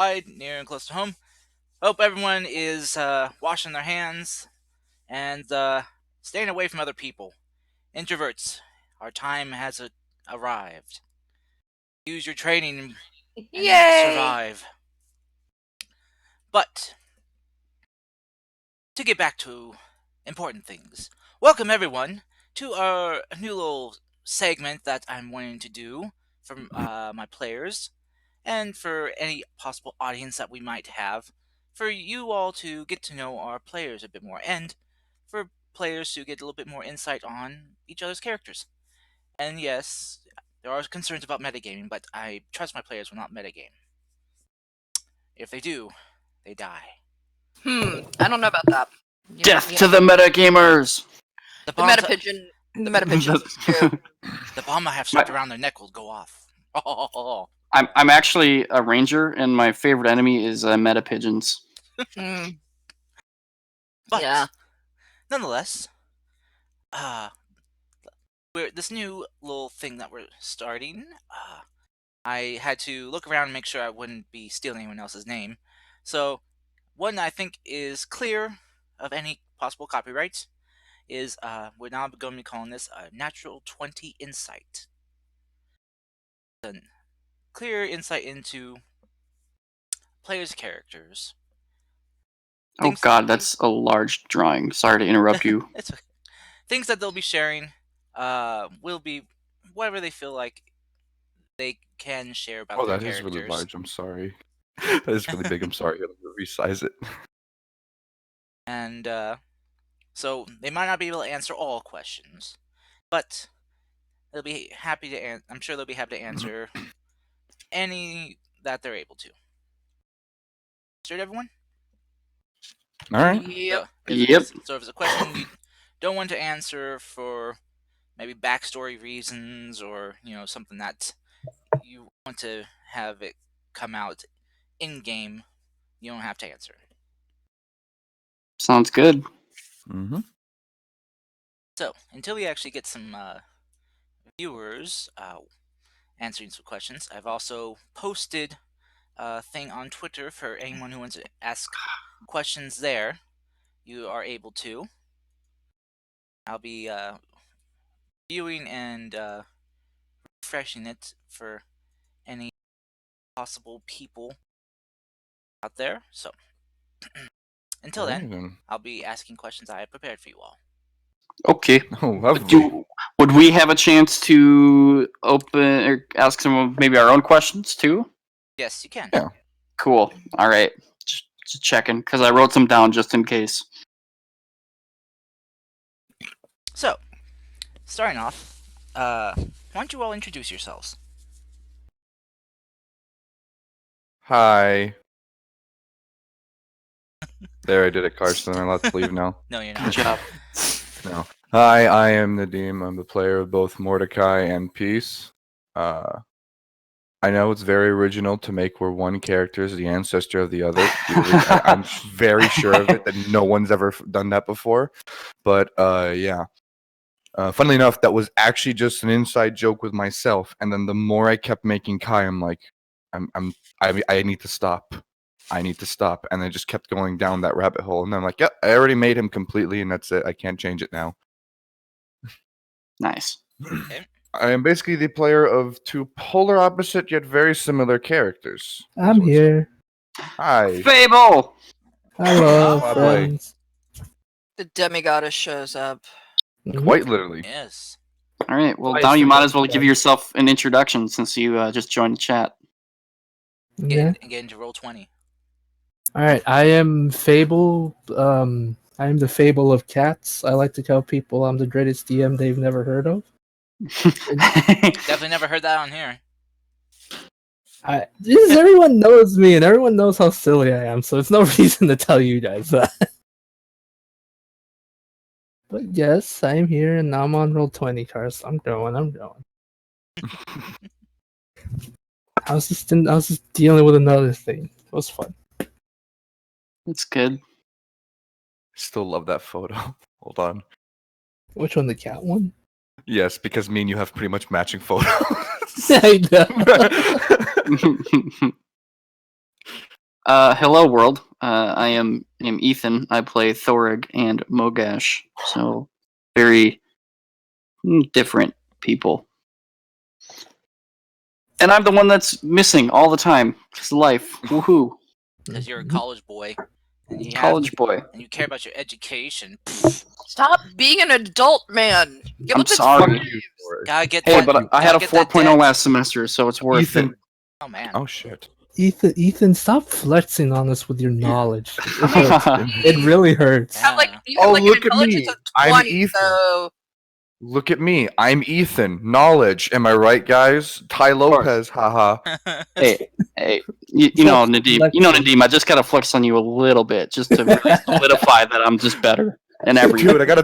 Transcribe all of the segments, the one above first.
wide, near and close to home. Hope everyone is washing their hands and staying away from other people. Introverts, our time has arrived. Use your training and Yay! survive. But to get back to important things, welcome everyone to our new little segment that I'm wanting to do for my players and for any possible audience that we might have, for you all to get to know our players a bit more, and for players to get a little bit more insight on each other's characters. And yes, there are concerns about metagaming, but I trust my players will not metagame. If they do, they die. I don't know about that. Death to the metagamers! The meta pigeon. The meta pigeons. The bomb I have strapped around their neck will go off. I'm actually a ranger, and my favorite enemy is meta pigeons. But yeah. Nonetheless, this new little thing that we're starting. I had to look around and make sure I wouldn't be stealing anyone else's name. So, one I think is clear of any possible copyrights is we're now going to be calling this a Natural 20 Insight. A clear insight into players' characters. Oh god, that's a large drawing. Sorry to interrupt you. It's okay. Things that they'll be sharing will be whatever they feel like they can share about their characters. Oh, that is really large. I'm sorry. That is really big. I'm sorry. I have to resize it. And so they might not be able to answer all questions, but they'll be happy to. I'm sure they'll be happy to answer any that they're able to. Understood, everyone? All right. Yep. So if it's a question you don't want to answer for maybe backstory reasons, or something that you want to have it come out in game, you don't have to answer. Sounds good. Mm-hmm. So until we actually get some viewers answering some questions, I've also posted a thing on Twitter for anyone who wants to ask questions there. You are able to. I'll be viewing and refreshing it for any possible people out there. So until then, I'll be asking questions I have prepared for you all. Okay. Oh, lovely. Would we have a chance to open or ask some of maybe our own questions too? Yes, you can. Yeah. Cool. All right. Just checking, because I wrote some down just in case. So, starting off, why don't you all introduce yourselves? Hi. There, I did it, Carson. I'm allowed to leave now. No, you're Good not. job. No. Hi, I am Nadim. I'm the player of both Mordecai and Peace. I know it's very original to make where one character is the ancestor of the other. I'm very sure of it, that no one's ever done that before. But, yeah. Funnily enough, that was actually just an inside joke with myself. And then the more I kept making Kai, I'm like, I need to stop. I need to stop. And I just kept going down that rabbit hole. And I'm like, yep, I already made him completely, and that's it. I can't change it now. Nice. Okay. I am basically the player of two polar opposite yet very similar characters. I'm here. Hi. Fable! Hello, Oh, friends. The demigoddess shows up. Quite literally. Yes. All right. Well, now you might as well give yourself an introduction since you just joined the chat. Yeah. Get into roll 20. All right. I am Fable. I am the Fable of Cats. I like to tell people I'm the greatest DM they've never heard of. Definitely never heard that on here. Everyone knows me, and everyone knows how silly I am, so it's no reason to tell you guys that. But yes, I'm here, and now I'm on roll 20, Cars. I'm going. I was just dealing with another thing. It was fun. That's good. Still love that photo. Hold on. Which one, the cat one? Yes, because me and you have pretty much matching photos. I know. Hello world. I am Ethan. I play Thorig and Mogash. So very different people. And I'm the one that's missing all the time. It's life. Woohoo. Because you're a college boy. And you College boy. and you care about your education. Stop being an adult, man. Get I'm with the sorry. times. Gotta get Hey, that. but I had a gotta get that 4.0 debt. last semester, so it's worth Ethan. it. Oh man. Oh shit. Ethan, stop flexing on us with your knowledge. Oh, It really hurts. Have like Yeah. you have Oh, like look an at me. intelligence of I'm 20, Ethan. so Look at me. I'm Ethan. Knowledge. Am I right, guys? Ty Lopez. Haha. hey, you know, Nadim. You know, Nadim. I just gotta flex on you a little bit, just to really solidify that I'm just better in every. Dude, I got a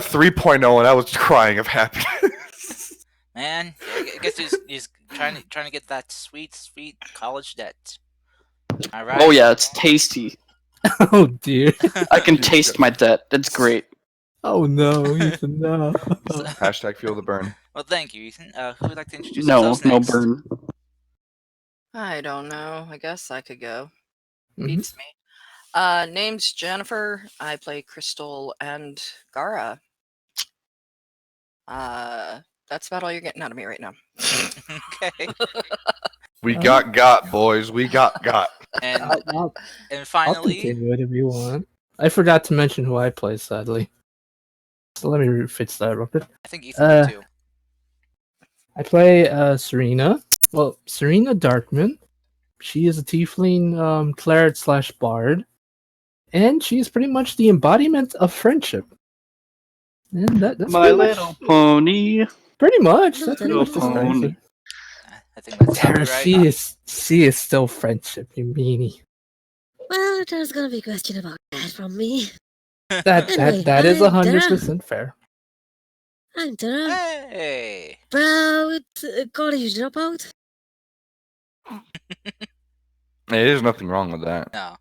3.0 and I was crying of happiness. Man, I guess he's trying to get that sweet college debt. All right. Oh yeah, it's tasty. Oh dear. I can taste my debt. That's great. Oh no, Ethan, no. Hashtag feel the burn. Well, thank you, Ethan. Who would like to introduce No, themselves no next? burn. I don't know. I guess I could go. Mhm. Beats me. Name's Jennifer. I play Crystal and Gara. That's about all you're getting out of me right now. Okay. We got boys. We got. And I'll finally, continue it if you want. I forgot to mention who I play, sadly. So let me fix that real quick. I think Ethan did too. I play Serena. Well, Serena Darkman. She is a tiefling cleric / bard. And she's pretty much the embodiment of friendship. And that's My pretty much- little pony. Pretty much. Little That's pretty much pony. describes her. I think that's Tara, probably right. she is still friendship, you meanie. Well, there's gonna be a question about that from me. That Anyway, that is I'm Tara. 100% fair. I'm Tara. Hey. Proud college dropout. Hey, there's nothing wrong with that. No.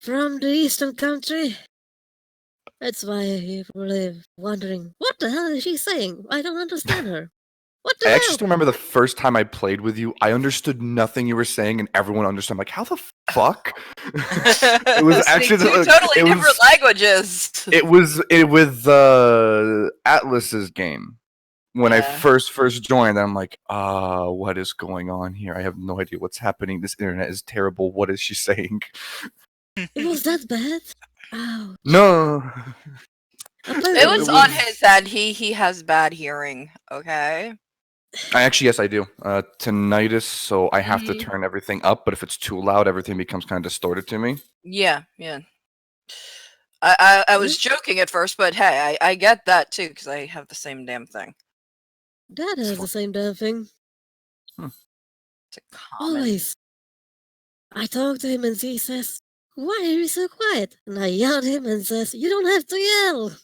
From the eastern country. That's why you're probably wondering, what the hell is she saying? I don't understand her. What the I hell? actually still remember the first time I played with you. I understood nothing you were saying, and everyone understood. I'm like, how the fuck? It was actually Speak two the- totally it different was- languages. It was Atlas's game when I Yeah. first joined. I'm like, what is going on here? I have no idea what's happening. This internet is terrible. What is she saying? It was that bad? Oh. No. It was It on was- his end. He has bad hearing. Okay. Yes, I do. Tinnitus, so I have to Mhm. turn everything up. But if it's too loud, everything becomes kind of distorted to me. Yeah. I was joking at first, but hey, I get that too because I have the same damn thing. Dad has the same damn thing. It's a common. Always. I talk to him and he says, "Why are you so quiet?" And I yell at him and says, "You don't have to yell."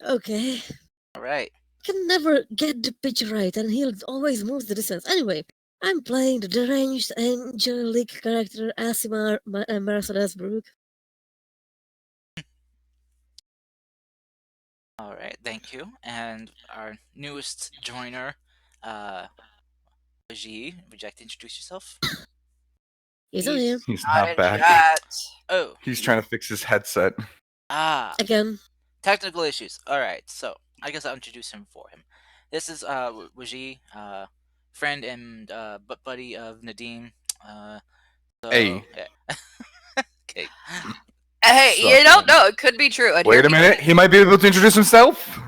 Okay. All right. Can never get the pitch right, and he'll always move the distance. Anyway, I'm playing the deranged angelic character Asimar Mercedes Brooke. All right. Thank you. And our newest joiner, G. Would you like to introduce yourself? Yes, I am. He's Not not in back. chat. Oh. He's trying to fix his headset. Again. Technical issues. All right. So I guess I'll introduce him for him. This is Waji, friend and buddy of Nadim. So, Hey. yeah. Okay. Hey, Suck, you don't man. know. It could be true. And Wait here a minute. He might be able to introduce himself.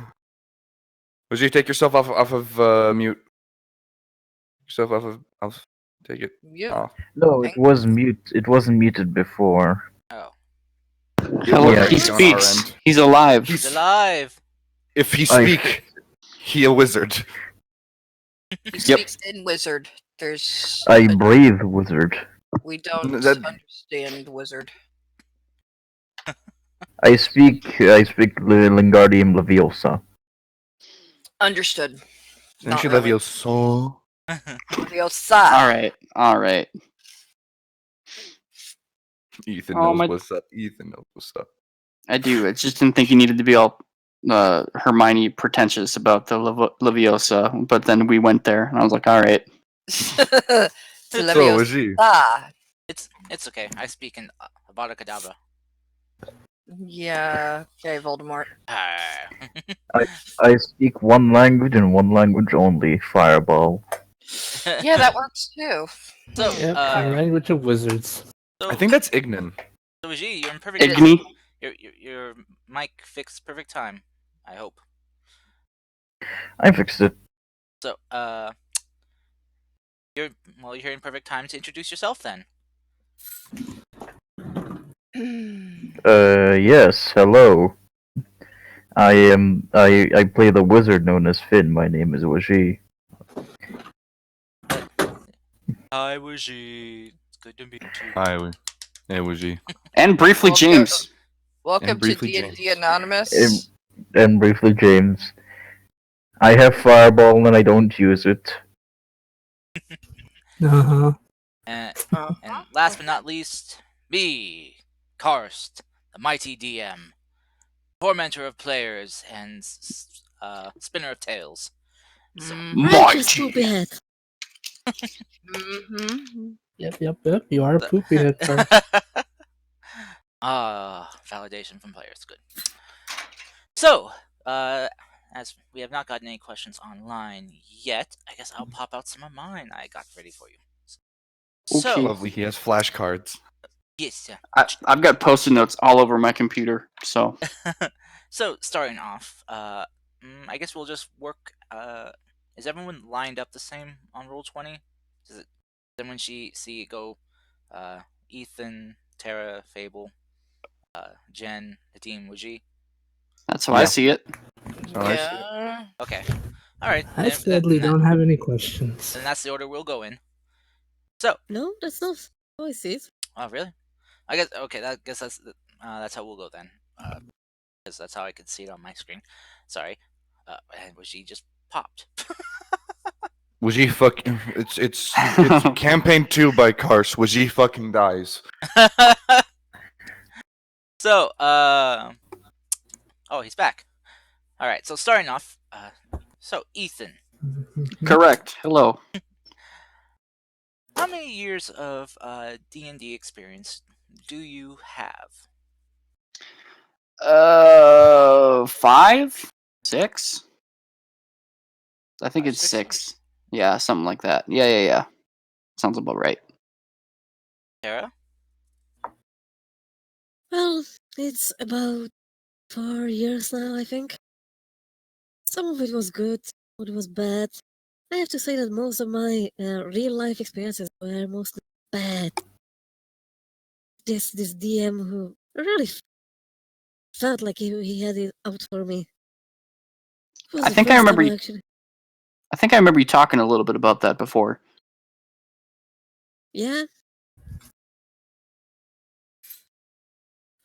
Would you take yourself off of mute? Yourself off. Take it You. off. No, Thank- it was mute. It wasn't muted before. Oh. Hello, Yeah, he it's on our speaks. end. He's alive. He's alive. If he I- speak, he a wizard. He speaks in wizard. There's. I breathe, wizard. We don't That- understand wizard. I speak Lingardium Leviosa. Understood. Not Actually, really. Levioso. Leviosa. All right. Ethan Oh, knows my- what's up. Ethan knows what's up. I do. I just didn't think you needed to be all Hermione pretentious about the Leviosa, but then we went there, and I was like, all right. To So, Leviosa. Wajid, It's okay. I speak in Avada Kedavra. Yeah. Okay, Voldemort. Ah. I speak one language and one language only, Fireball. Yeah, that works too. So, Yep, the language of wizards. So, I think that's Ignan. so Vijay, you're in perfect. It is. Igni. Your mic fixed perfect time. I hope. I fixed it. So, you're here in perfect time to introduce yourself then. Yes, hello. I play the wizard known as Finn. My name is Waji. Hi, Vijay. It's good to meet you. Hi, Wajid. And briefly Welcome. James. Welcome to briefly D&D James. Anonymous. And briefly, James. I have Fireball and I don't use it. Uh-huh. And Uh-huh. last but not least, me, Karst, the mighty DM, tormentor of players and spinner of tales. So, Righteous Mighty. poopy head. Mm-hmm. Yep. You are a poopy head first. Validation from players, good. So, as we have not gotten any questions online yet, I guess I'll pop out some of mine I got ready for you. So, Okay. Lovely. He has flashcards. yes, yeah. I've got post-it notes all over my computer. So So, starting off, I guess we'll just work. Is everyone lined up the same on roll 20? Does everyone see it go? Ethan, Tara, Fable, Jen, Nadim, Waji. that's how I Yeah. see it. So I see it. Yeah. Okay, all right. I sadly don't have any questions. Then that's the order we'll go in. No, that's not how I see it. Oh, really? I guess okay. That's how we'll go then. Because that's how I could see it on my screen. Sorry. And Waji just popped. Wajid fucking. It's campaign 2 by Kars. Wajid fucking dies. So, oh, he's back. All right. So starting off, so Ethan, Correct. Hello. how many years of D&D experience do you have? 5, 6. I think 5, it's 6 6. years. Yeah, something like that. Yeah. Sounds about right. Tara? Well, it's about 4 years now, I think. Some of it was good, some of it was bad. I have to say that most of my real life experiences were mostly bad. This DM who really felt like he had it out for me. It was I the think I first remember time you- actually. I think I remember you talking a little bit about that before. Yeah.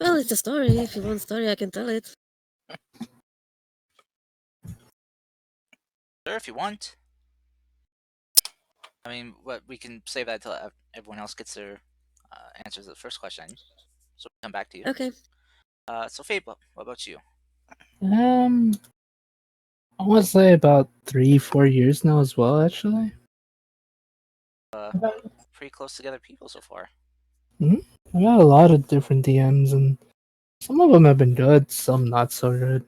Well, it's a story. If you want a story, I can tell it. Sure, if you want. I mean, we can save that till everyone else gets their answers to the first question. So we'll come back to you. Okay. So Fable, what about you? I want to say about 3-4 years now as well, actually. Pretty close together people so far. I got a lot of different DMs, and some of them have been good, some not so good.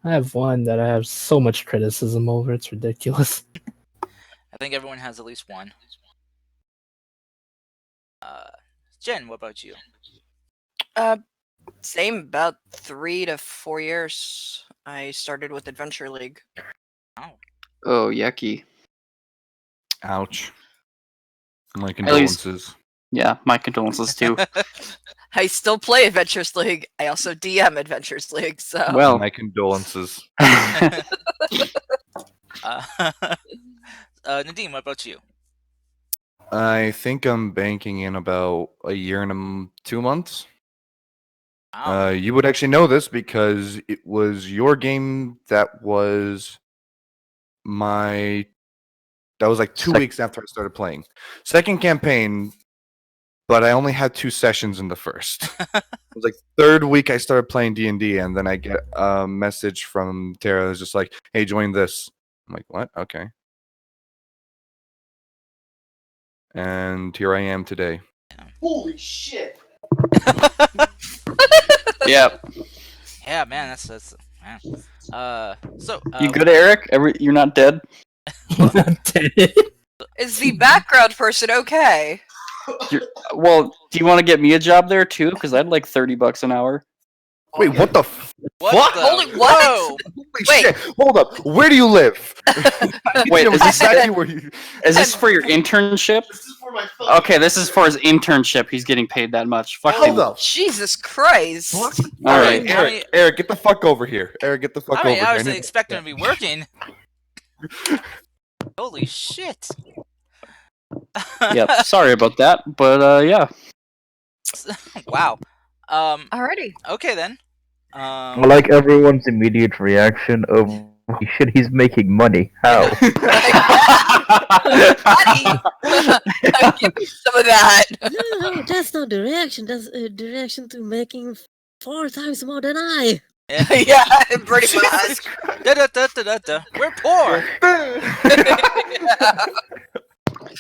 I have one that I have so much criticism over, it's ridiculous. I think everyone has at least one. Jen, what about you? Same, about 3 to 4 years. I started with Adventure League. Oh, yucky. Ouch. My least- condolences. Yeah, my condolences too. I still play Adventures League. I also DM Adventures League, so Well, My condolences. Nadim, what about you? I think I'm banking in about a year and 2 months. Wow. You would actually know this because it was your game that was like 2 weeks after I started playing. Second campaign, but I only had 2 sessions in the first. It was like third week I started playing D&D, and then I get a message from Tara. It's just like, "Hey, join this." I'm like, "What? Okay." and here I am today. Holy shit! Yep. Yeah, man, that's man. So You good, Eric? You're not dead? Is the background person okay? Well, do you want to get me a job there too? Because I'd like $30 an hour. Wait, what the what fuck? the- Holy what? Whoa! Holy Wait. shit! Hold up. Where do you live? Wait, is this exactly where you? is this for your internship? This is for my phone. Okay, this is for his internship. He's getting paid that much. Fuck Hold him. up. Jesus Christ! All Alright, right. how many- Eric, get the fuck over here. Eric, get the fuck I mean, over I here. was expecting to be working. Holy shit! Yep. Sorry about that, but yeah. Wow. Alrighty. Okay then. I like everyone's immediate reaction of holy shit, he's making money. How? Buddy! Give me some of that. No, that's not the reaction. That's the reaction to making 4 times more than I. Yeah, pretty much. Da-da-da-da-da-da. We're poor.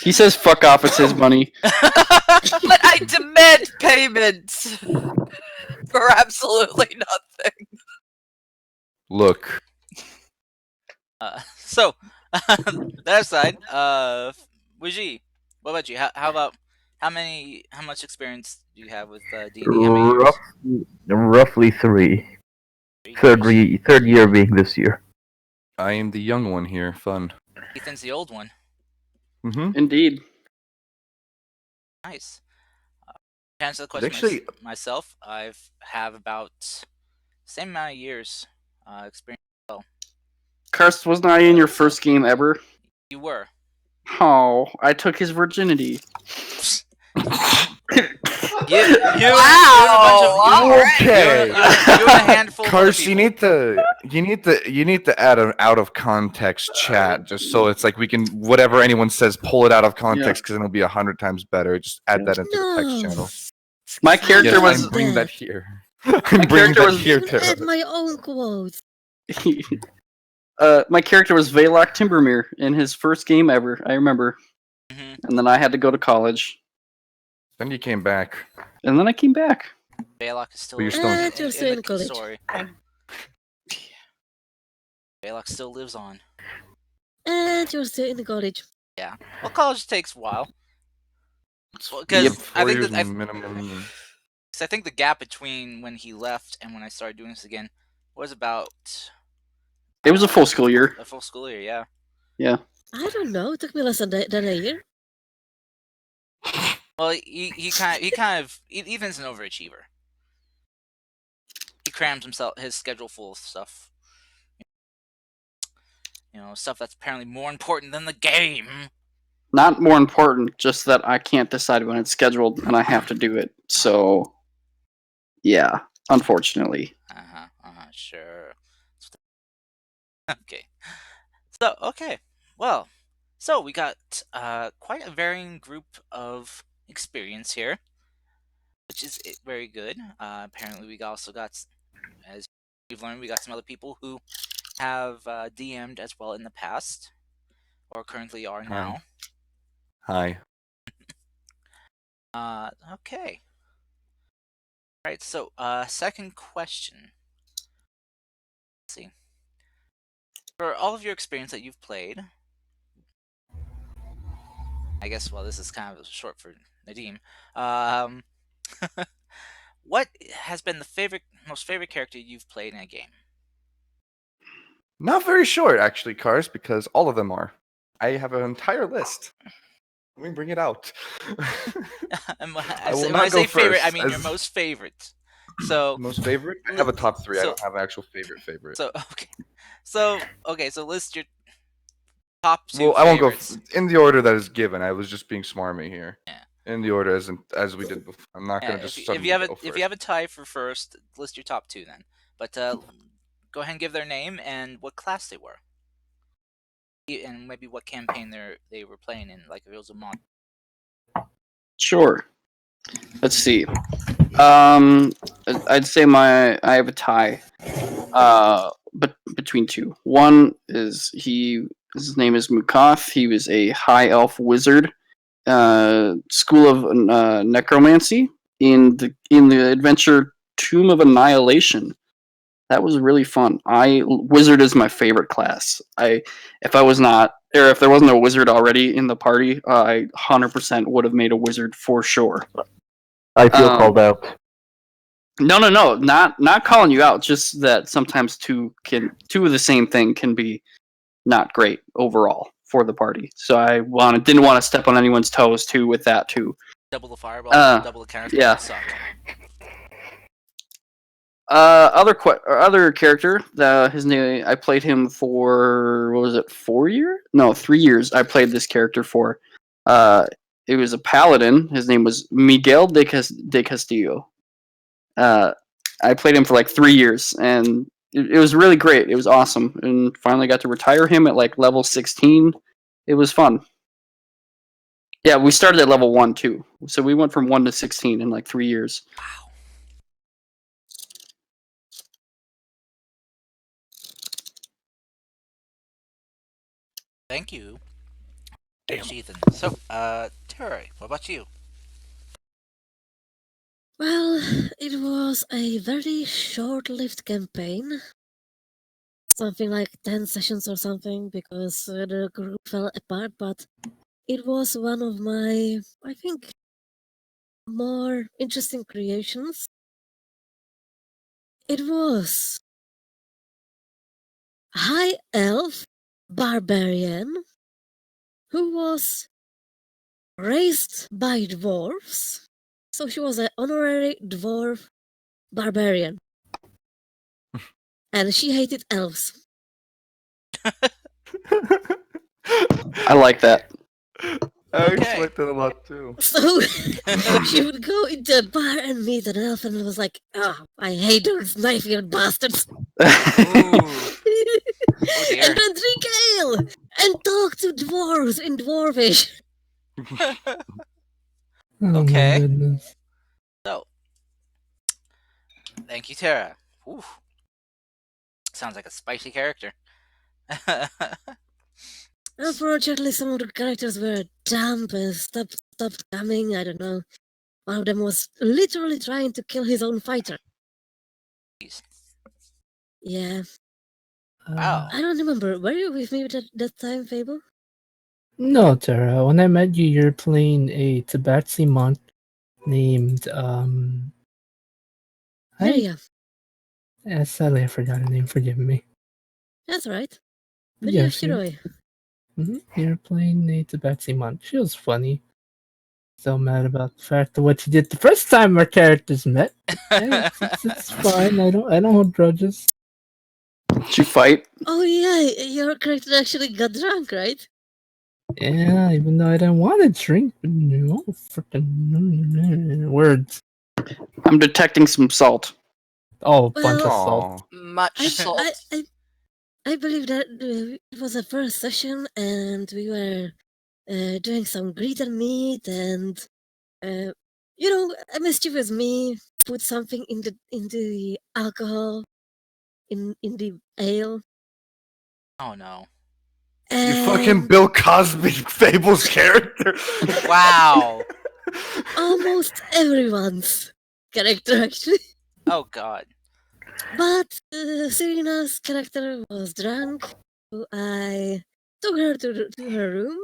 He says fuck off, it's his money. But I demand payment for absolutely nothing. Look, So that aside, Wuji, what about you? How about how much experience do you have with D&D? How many years? Roughly 3. Third year being this year. I am the young one here. Fun. Ethan's the old one. Mm-hmm. Indeed. Nice. To answer the question Actually- myself, have about same amount of years experience. Karst, wasn't I in your first game ever? You were. Oh, I took his virginity. You Wow, alright. Okay. You and a handful of other Karst, you people. need to add an out of context chat just so it's like we can whatever anyone says pull it out of context because then it'll be 100 times better. Just add that into the text No. channel. My character Yes, was I'm bringing that here. I'm bringing character that was- here, Even add Tara. my own quotes. my character was Valak Timbermere in his first game ever. I remember, Mhm. and then I had to go to college, Then you came back. and then I came back. Baylock is still But you're still in- You're still in the college. story. Baylock still lives on. And you're still in the college. Well, college takes a while. Well, Yep, 'cause I 4 think years that minimum. 'cause I think the gap between when he left and when I started doing this again was about It was a full school year. a full school year. Yeah. I don't know. It took me less than a year. Well, he kind of Ethan's an overachiever. He crams his schedule full of stuff. You know, stuff that's apparently more important than the game. Not more important, just that I can't decide when it's scheduled, and I have to do it. So, yeah, unfortunately. Sure. Okay. So we got quite a varying group of experience here, which is very good. Apparently, we also got, as we've learned, we got some other people who have DM'd as well in the past, or currently are now. Hi. Okay. All right. So, second question. Let's see. For all of your experience that you've played, I guess, well, this is kind of short for Nadim. What has been the most favorite character you've played in a game? Not very short, actually, Cars, because all of them are. I have an entire list. Let me bring it out. And will when not I go say favorite, I first, mean your as- most favorite. So, Most favorite? I have a top 3. I So- don't have an actual favorite. so okay. So list your top 2 Well, I won't go favorites. in the order that is given. I was just being smarmy here. Yeah. In the order as we did before. I'm not Yeah, gonna just if suddenly you have go if first. you have a tie for first, list your top 2 then. But go ahead and give their name and what class they were, and maybe what campaign they were playing in, like if it was a mod. Sure. Let's see. I'd say I have a tie. But between two. One is his name is Mukath. He was a high elf wizard, school of necromancy in the adventure Tomb of Annihilation. That was really fun. Wizard is my favorite class. If I was not, or if there wasn't a wizard already in the party, I 100% would have made a wizard for sure. I feel called out. No, not calling you out. Just that sometimes two of the same thing can be not great overall for the party. So I didn't want to step on anyone's toes too with that too. Double the fireball, double the counter. Yeah. Suck. Other character. His name. I played him for 3 years. I played this character for. It was a paladin. His name was Miguel de Castillo. I played him for like 3 years, and it was really great. It was awesome, and finally got to retire him at like level 16. It was fun. Yeah, we started at level 1 too, so we went from 1 to 16 in like 3 years. Wow. Thank you. Thanks, Ethan. So, Terry, what about you? Well, it was a very short-lived campaign. Something like 10 sessions or something, because the group fell apart, but it was one of my, I think, more interesting creations. It was a high elf barbarian who was raised by dwarves. So she was an honorary dwarf barbarian. And she hated elves. I like that. I Okay. expect that a lot too. So she would go into a bar and meet an elf and was like, oh, I hate those knife-eared bastards. Ooh. dear. And then drink ale and talk to dwarves in dwarvish. Oh Okay. my goodness. So, thank you, Tara. Ooh. Sounds like a spicy character. Unfortunately, some of the characters were dumb and stopped coming. I don't know. One of them was literally trying to kill his own fighter. Jeez. Yeah. Wow. I don't remember. Were you with me at that time, Fable? No, Tara. When I met you, you're playing a Tabaxi monk named Yeah. sadly I forgot her name. Forgive me. That's right. But yeah, Yes, Shiroi. you're playing a Tabaxi monk. She was funny. So mad about the fact of what she did the first time our characters met. It's fine. I don't hold grudges. Did you fight? Oh yeah, your character actually got drunk, right? Yeah, even though I didn't want to drink, but no freaking words. I'm detecting some salt. Oh, bunch of Well, salt. Aw. Much salt. I believe that it was a first session and we were doing some greet and meet and a mischievous me put something in the alcohol in the ale. Oh no. You fucking And Bill Cosby Fable's character. Wow. almost everyone's character actually. Oh god. But Serena's character was drunk, so I took her to her room,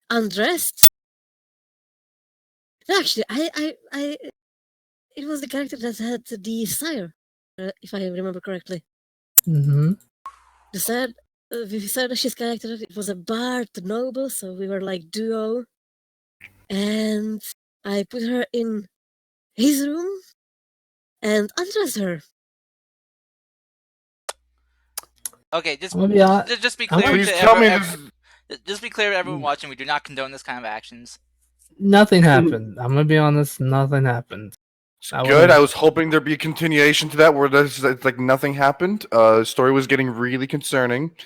undressed. Actually, it was the character that had the sire, if I remember correctly. Mm-hmm. The sire, Viserys' character, it was a bard noble, so we were like duo. And I put her in his room and undressed her. Okay, just I'm gonna be hon- just be I'm clear gonna- Please to tell me just be clear to everyone watching. We do not condone this kind of actions. Nothing happened. I'm gonna be honest. Nothing happened. I Good. would've- I was hoping there'd be a continuation to that where it's like nothing happened. The story was getting really concerning.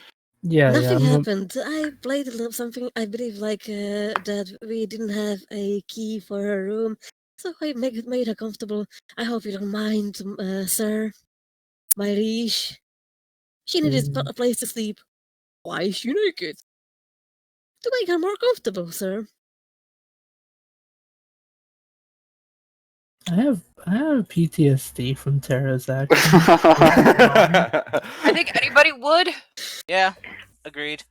Yeah, Nothing yeah. happened. I played a little something, I believe, like that we didn't have a key for her room, so I made her comfortable. I hope you don't mind, sir, my liege. She needed a place to sleep. Why is she naked? To make her more comfortable, sir. I have PTSD from Tara's action. I think anybody would. Yeah, agreed.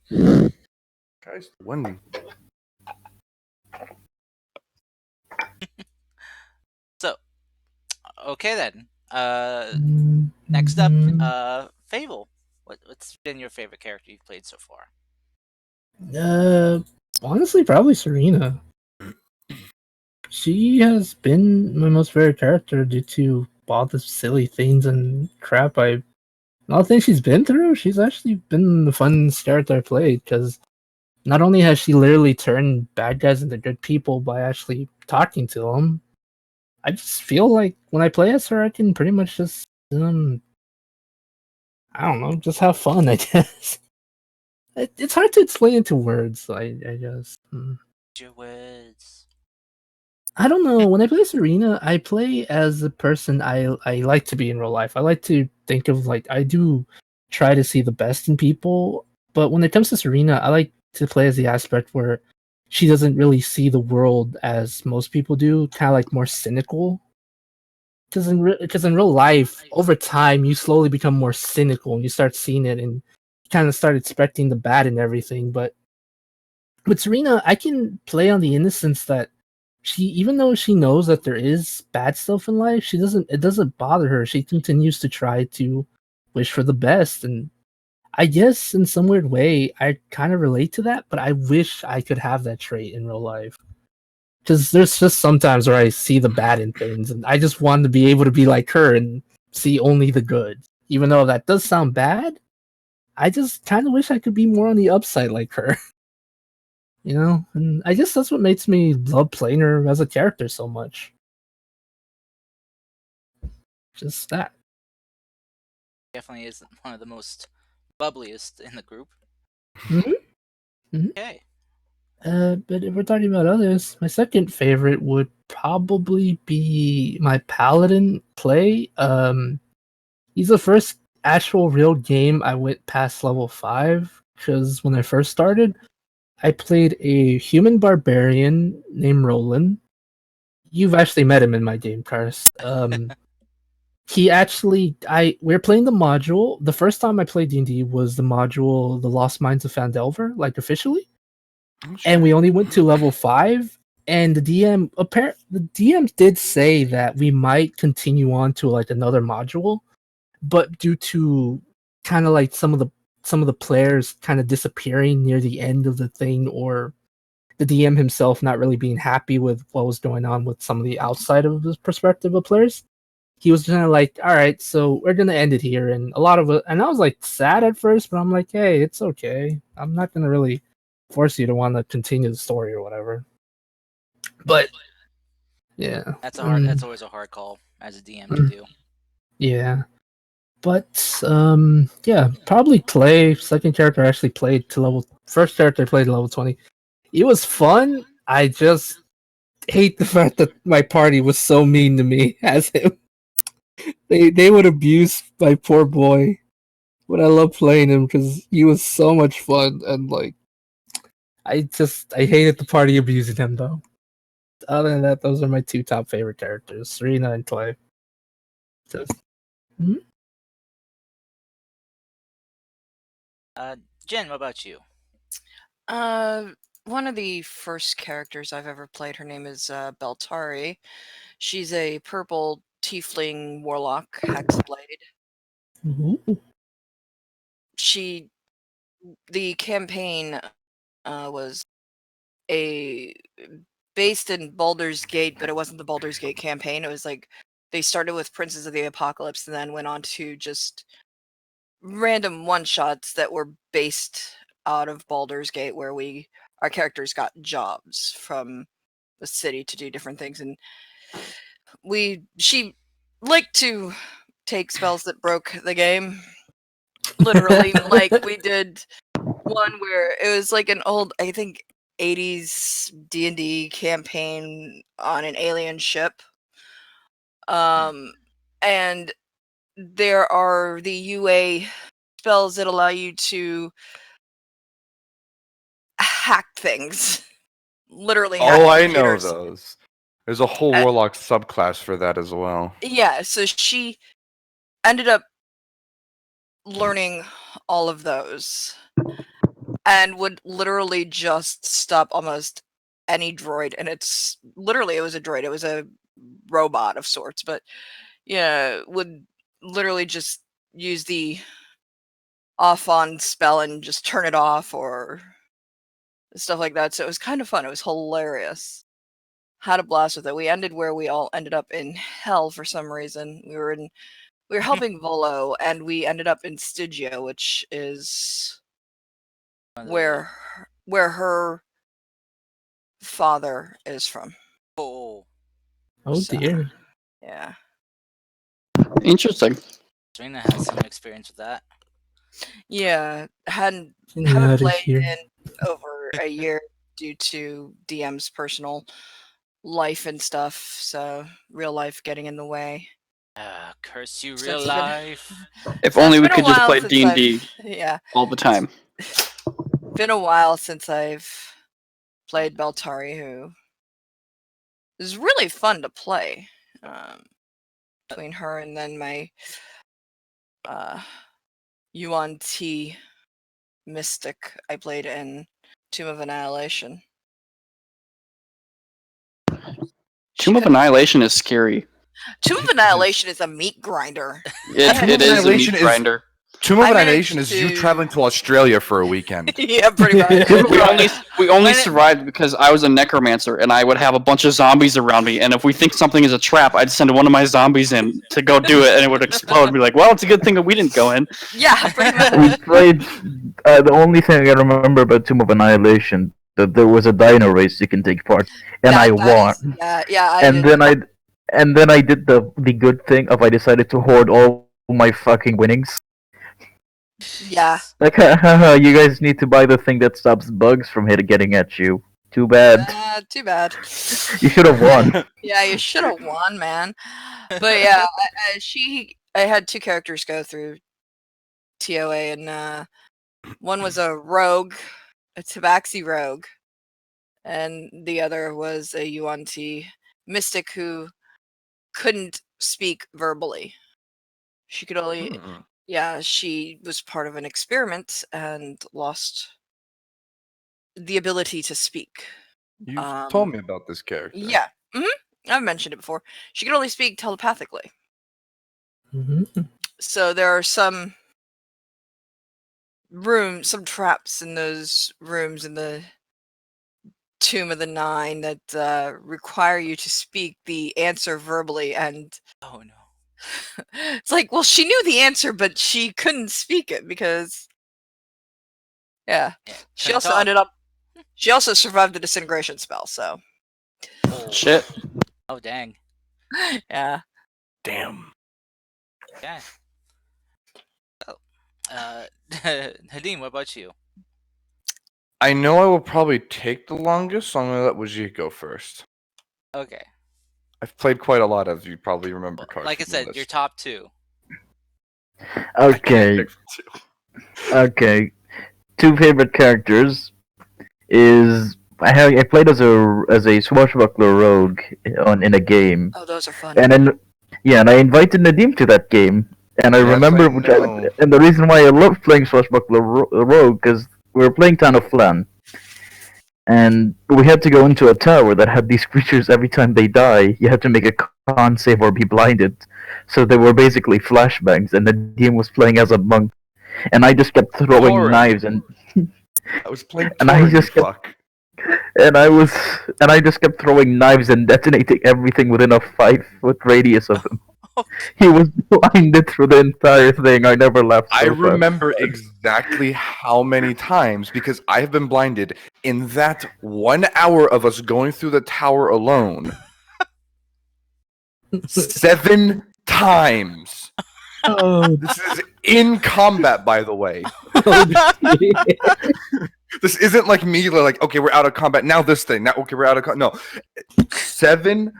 Guys, when So, okay then. Next up, Fable. What's been your favorite character you've played so far? Honestly, probably Serena. She has been my most favorite character due to all the silly things and crap all the things she's been through. She's actually been the fun character I played because not only has she literally turned bad guys into good people by actually talking to them, I just feel like when I play as her, I can pretty much just I don't know, just have fun. I guess it's hard to explain into words. I guess. Your words. I don't know. When I play Serena, I play as the person I like to be in real life. I like to think of like I do try to see the best in people, but when it comes to Serena, I like to play as the aspect where she doesn't really see the world as most people do, kind of like more cynical. Because in real life, over time, you slowly become more cynical and you start seeing it and kind of start expecting the bad in everything. But with Serena, I can play on the innocence that she, even though she knows that there is bad stuff in life, it doesn't bother her. She continues to try to wish for the best. And I guess in some weird way, I kind of relate to that, but I wish I could have that trait in real life. Because there's just sometimes where I see the bad in things, and I just want to be able to be like her and see only the good. Even though that does sound bad, I just kind of wish I could be more on the upside like her. And I guess that's what makes me love playing her as a character so much. Just that. Definitely is one of the most bubbliest in the group. Mm-hmm. Okay. But if we're talking about others, my second favorite would probably be my paladin play. He's the first actual real game I went past level 5, because when I first started, I played a human barbarian named Roland. You've actually met him in my game, Karst. He actually, we're playing the module. The first time I played D&D was the module, The Lost Mines of Fandelver, like officially, and we only went to level 5. And the DM did say that we might continue on to like another module, but due to kind of like some of the players kind of disappearing near the end of the thing, or the DM himself not really being happy with what was going on with some of the outside of his perspective of players, he was kind of like, all right, so we're gonna end it here. And a lot of it, and I was like sad at first, but I'm like, hey, it's okay. I'm not gonna really force you to want to continue the story or whatever. But yeah, That's always a hard call as a DM to do. yeah. But yeah, probably play second character I actually played to level first character I played to level 20. It was fun. I just hate the fact that my party was so mean to me as him. They would abuse my poor boy. But I love playing him because he was so much fun, and like I hated the party abusing him though. Other than that, those are my two top favorite characters, Serena and Clay. Just, Jen, what about you? One of the first characters I've ever played, her name is Beltari. She's a purple tiefling warlock hexblade. The campaign was based in Baldur's Gate, but it wasn't the Baldur's Gate campaign. It was like they started with Princes of the Apocalypse and then went on to just random one-shots that were based out of Baldur's Gate, where our characters got jobs from the city to do different things, and she liked to take spells that broke the game. Literally, like we did one where it was like an old, I think, 80s D&D campaign on an alien ship. And there are the UA spells that allow you to hacked things. Literally hacked Oh, I know computers. those. There's a whole Uh, warlock subclass for that as well. Yeah, so she ended up learning all of those and would literally just stop almost any droid. And it was a droid. It was a robot of sorts, but yeah, would literally just use the off on spell and just turn it off or stuff like that. So it was kind of fun. It was hilarious. Had a blast with it. We ended where we all ended up in hell for some reason. We were helping Volo, and we ended up in Stygia, which is where her father is from. Oh, Oh So, dear. yeah. Interesting. Serena has some experience with that. Yeah, haven't Get me outta played here. in over a year due to DM's personal life and stuff. So real life getting in the way. Curse you, So real it's been- life. If So only it's we been a could just while play since D&D Yeah, all the time. been a while since I've played Beltari, who is really fun to play. Between her and then my Yuan T Mystic I played in Tomb of Annihilation. Tomb of Annihilation is scary. Tomb of Annihilation is a meat grinder. It is a meat grinder. Tomb of I Annihilation managed is you to- traveling to Australia for a weekend. Yeah, pretty much. We only When it- survived because I was a necromancer and I would have a bunch of zombies around me, and if we think something is a trap, I'd send one of my zombies in to go do it, and it would explode. And be like, well, it's a good thing that we didn't go in. Yeah, pretty We much. played. The only thing I remember about Tomb of Annihilation that there was a dino race you can take part, and I won. Yeah, And then I did the good thing of I decided to hoard all my fucking winnings. Yeah. Like, haha, you guys need to buy the thing that stops bugs from getting at you. Too bad. Too bad. You should have won. Yeah, you should have won, man. But yeah, I had two characters go through TOA, and one was a rogue, a Tabaxi rogue, and the other was a Yuan T mystic who couldn't speak verbally. She could only, yeah, she was part of an experiment and lost the ability to speak. You told me about this character. Yeah, I've mentioned it before. She could only speak telepathically. Mm-hmm. So there are some traps in those rooms in the Tomb of the Nine that require you to speak the answer verbally, and Oh no. it's like, well, she knew the answer, but she couldn't speak it because, yeah, she couldn't also talk. ended up. She also survived the disintegration spell, so Oh, Shit. oh dang. yeah. Damn. Okay. Oh. Hadim, what about you? I know I will probably take the longest, so I'm gonna let Wajid go first. Okay. I've played quite a lot, as you probably remember. Cards Like I from the said, your list. top two. Okay. Pick two. Okay. Two favorite characters is I played as a swashbuckler rogue in a game, Oh, those are fun. and then and I invited Nadim to that game, and I Yes, remember I know. and the reason why I love playing swashbuckler rogue because we were playing Town of Flan, and we had to go into a tower that had these creatures. Every time they die, you had to make a con save or be blinded. So they were basically flashbangs, and Nadim was playing as a monk, and I just kept throwing Torrent. knives and. I was playing And I Torrent, you just kept- fuck. And I just kept throwing knives and detonating everything within a 5-foot radius of him. He was blinded through the entire thing. I never laughed. I so fast. remember exactly how many times because I have been blinded in that 1 hour of us going through the tower alone. 7 times. Oh, This is in combat, by the way. This isn't like me, like, okay, we're out of combat. Now this thing. Now, okay, we're out of combat. No. 7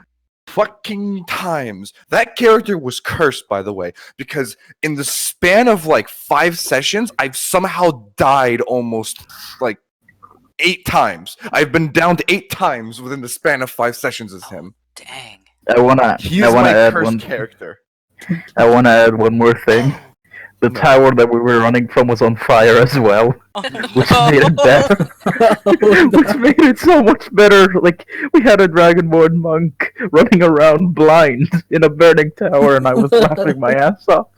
fucking times. That character was cursed, by the way, because in the span of like 5 sessions, I've somehow died almost like 8 times. I've been downed 8 times within the span of 5 sessions as him. Dang. I wanna He I is wanna my add cursed one. character. I wanna add one more thing. The No. tower that we were running from was on fire as well, Oh, which no. made it better. Which made it so much better. Like, we had a Dragonborn monk running around blind in a burning tower, and I was laughing my ass off.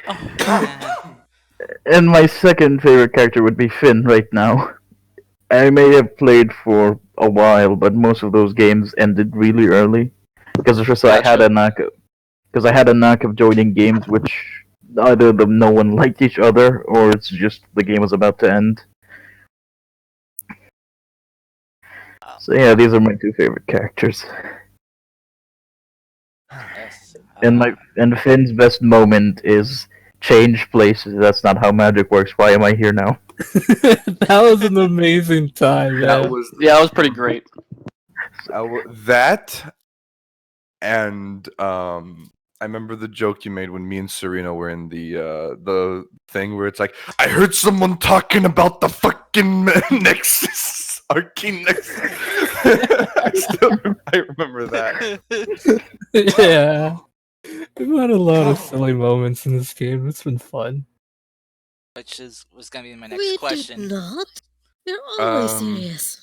Oh, man. And my second favorite character would be Finn right now. I may have played for a while, but most of those games ended really early because I had Gotcha. a knack of joining games which either no one liked each other or it's just the game was about to end. So yeah, these are my two favorite characters. Yes. And Finn's best moment is change places. That's not how magic works. Why am I here now? That was an amazing time, That man. was pretty great. That and I remember the joke you made when me and Serena were in the thing where it's like, I heard someone talking about the fucking Nexus, Arcane Nexus. I remember that. Yeah. We've had a lot of silly moments in this game. It's been fun. Which was gonna be my next We question. did not. We're always Um, serious.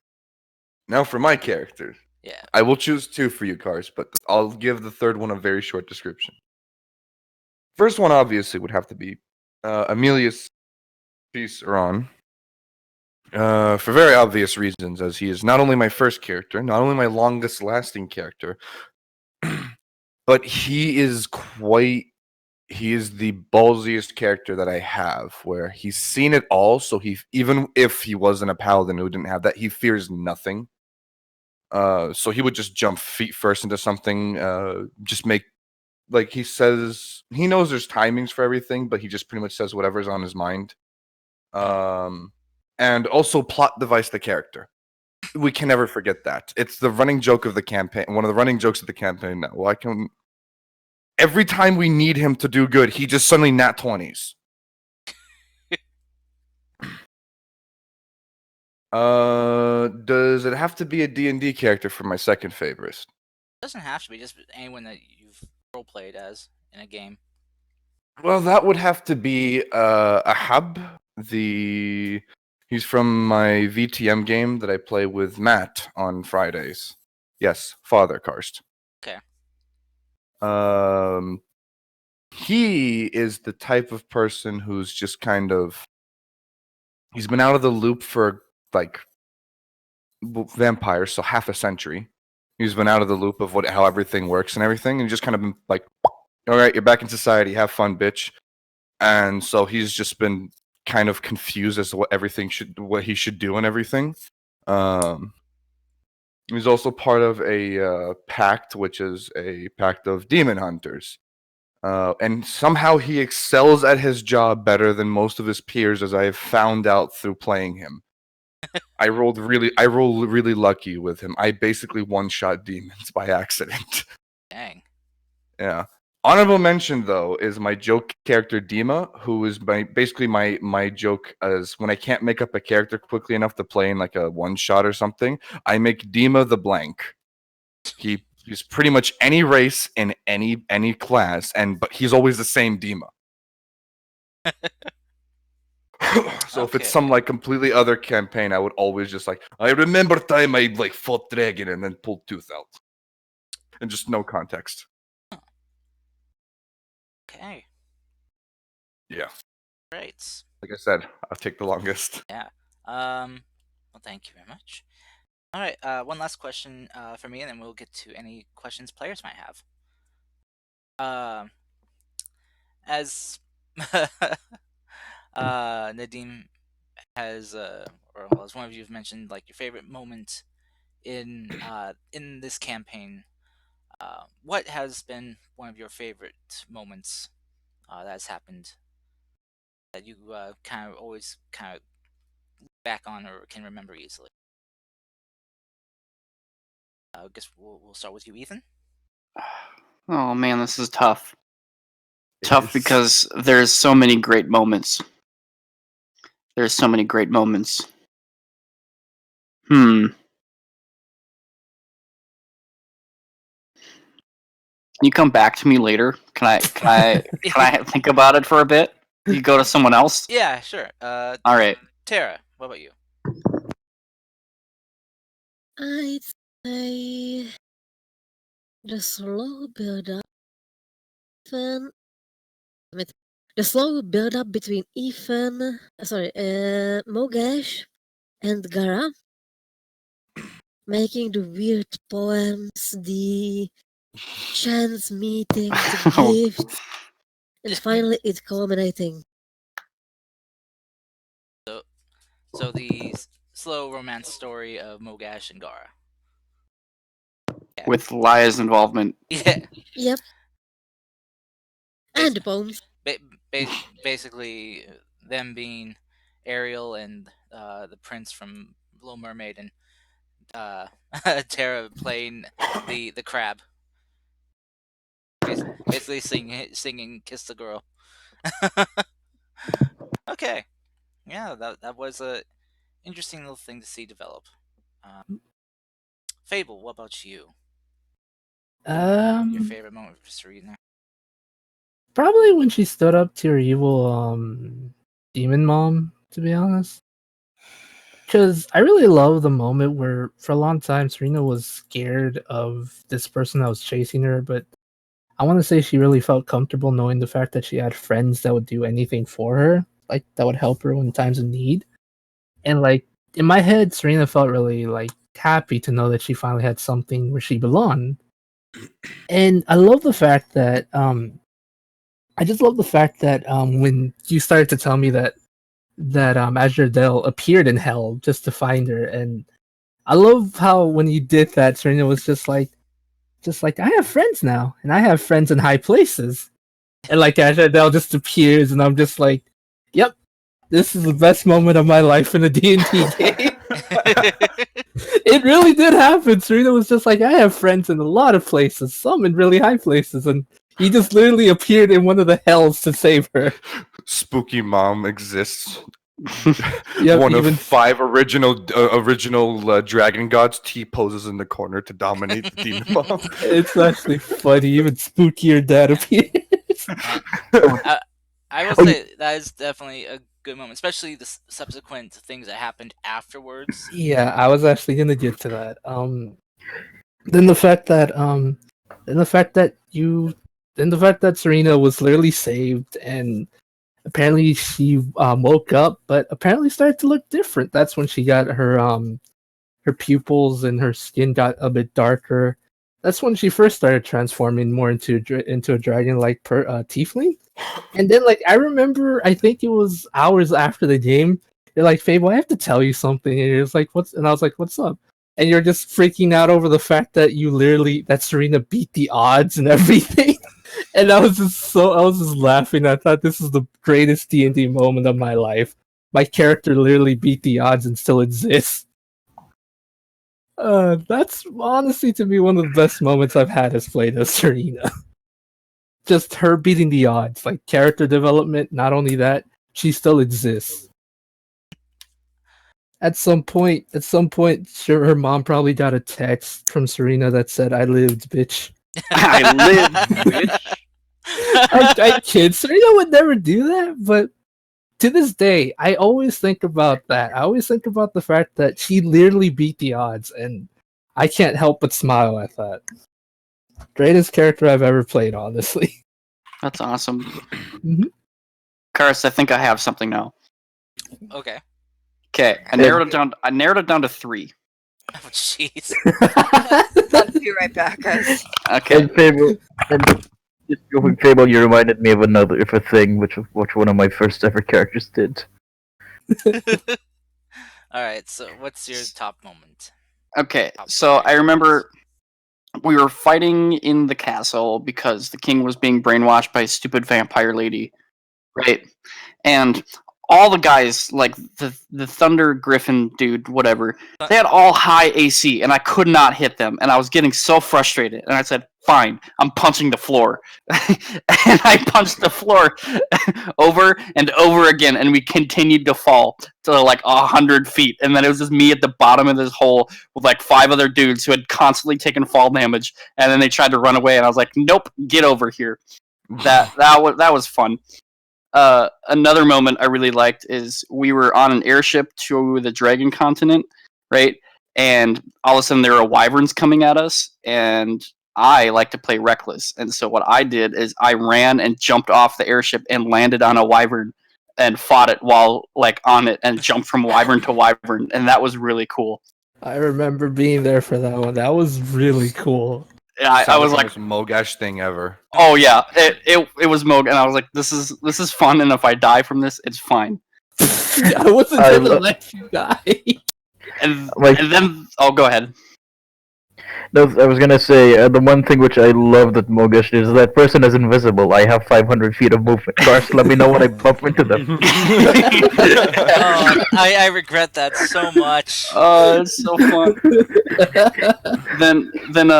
Now for my character. Yeah. I will choose 2 for you, Cars, but I'll give the third one a very short description. First one obviously would have to be Emilius Peace-Ron. For very obvious reasons, as he is not only my first character, not only my longest lasting character, but he is the ballsiest character that I have, where he's seen it all, so even if he wasn't a paladin who didn't have that, he fears nothing. So he would just jump feet first into something, just make, like he says, he knows there's timings for everything, but he just pretty much says whatever's on his mind. And also plot device the character. We can never forget that. It's the running joke of the campaign. One of the running jokes of the campaign now. Every time we need him to do good, he just suddenly nat 20s. Does it have to be a D&D character for my second favorite? Doesn't have to be just anyone that you've role played as in a game. Well, that would have to be Ahab. He's from my VTM game that I play with Matt on Fridays. Yes, Father Karst. Okay. He is the type of person who's just kind of, he's been out of the loop for like vampires, so half a century. He's been out of the loop of how everything works and everything, and just kind of been like, all right, you're back in society, have fun, bitch. And so he's just been kind of confused as to what he should do and everything. He's also part of a pact, which is a pact of demon hunters. And somehow he excels at his job better than most of his peers, as I have found out through playing him. I rolled really lucky with him. I basically one-shot demons by accident. Dang. Yeah. Honorable mention though is my joke character Dima, who is basically my joke as when I can't make up a character quickly enough to play in like a one shot or something, I make Dima the blank. He's pretty much any race in any class, but he's always the same Dima. So if it's some like completely other campaign, I would always just like, I remember time I like fought dragon and then pulled tooth out, and just no context. Okay. Yeah. Great. Like I said, I'll take the longest. Yeah. Well, thank you very much. All right. One last question for me, and then we'll get to any questions players might have. As Nadim has, or well, as one of you have mentioned, like your favorite moment in this campaign. What has been one of your favorite moments that has happened that you kind of always kind of look back on or can remember easily? I guess we'll start with you, Ethan. Oh man, this is tough. Tough because there's so many great moments. There's so many great moments. Can you come back to me later? Can I think about it for a bit? You go to someone else? Yeah, sure. All right. Tara, what about you? I'd say the slow build up. The slow build up between Mogash and Gara, making the weird poems, the chance meeting, the gift, and finally it culminating. So the slow romance story of Mogash and Gara. With Laya's involvement. Yeah. Yep. And the poems. Basically, them being Ariel and the prince from Little Mermaid, and Tara playing the crab. Basically singing "Kiss the Girl." Okay, yeah, that was a interesting little thing to see develop. Fable, what about you? Your favorite moment with Serena? Probably when she stood up to her evil demon mom, to be honest. Because I really love the moment where, for a long time, Serena was scared of this person that was chasing her, but I want to say she really felt comfortable knowing the fact that she had friends that would do anything for her, like that would help her in times of need. And like in my head, Serena felt really like happy to know that she finally had something where she belonged. And I love the fact that I just love the fact that when you started to tell me that Azrael appeared in hell just to find her, and I love how when you did that, Serena was just like I have friends now, and I have friends in high places, and like Azrael just appears, and I'm just like, yep, this is the best moment of my life in a D&D game. It really did happen. Serena was just like, I have friends in a lot of places, some in really high places, and he just literally appeared in one of the hells to save her. Spooky mom exists. Yep, One even- of 5 original dragon gods T-poses in the corner to dominate the demon mom. It's actually funny. Even spookier dad appears. I will say that is definitely a good moment, especially the subsequent things that happened afterwards. Yeah, I was actually gonna get to that. Then the fact that Serena was literally saved, and apparently she woke up, but apparently started to look different. That's when she got her pupils and her skin got a bit darker. That's when she first started transforming more into a dragon-like tiefling. And then, like, I remember, I think it was hours after the game, you're like, Fable, I have to tell you something. And you're just like, what's? And I was like, what's up? And you're just freaking out over the fact that that Serena beat the odds and everything. And I was just laughing. I thought this is the greatest D&D moment of my life. My character literally beat the odds and still exists. That's honestly to me one of the best moments I've had as played as Serena. Just her beating the odds, like character development. Not only that, she still exists. At some point, sure, her mom probably got a text from Serena that said, "I lived, bitch." I lived, bitch. I kid. Serena would never do that, but to this day, I always think about that. I always think about the fact that she literally beat the odds, and I can't help but smile at that. Greatest character I've ever played, honestly. That's awesome. Mhm. Karis, I think I have something now. Okay. Okay, I narrowed it down to 3. Oh, jeez. I'll be right back, guys. Okay. And Fable, and just real quick, Fable, you reminded me of a thing which one of my first ever characters did. All right. So, what's your top moment? Okay, so I remember we were fighting in the castle because the king was being brainwashed by a stupid vampire lady, right? And all the guys, like the Thunder Griffin dude, whatever, they had all high AC, and I could not hit them, and I was getting so frustrated. And I said, "Fine, I'm punching the floor," and I punched the floor over and over again, and we continued to fall to like 100 feet, and then it was just me at the bottom of this hole with like 5 other dudes who had constantly taken fall damage, and then they tried to run away, and I was like, "Nope, get over here." That was fun. Another moment I really liked is we were on an airship to the Dragon Continent, right? And all of a sudden there were wyverns coming at us, and I like to play reckless. And so what I did is I ran and jumped off the airship and landed on a wyvern and fought it while like on it and jumped from wyvern to wyvern, and that was really cool. I remember being there for that one. That was really cool. And I was like, the most Mogash thing ever. "Oh yeah, it was Moog," and I was like, "This is fun, and if I die from this, it's fine." I wasn't gonna let you die. And Like- and then go ahead. No, I was gonna say the one thing which I love that Mogash is that person is invisible. I have 500 feet of movement. Cars, let me know when I bump into them. I regret that so much. It's so fun. then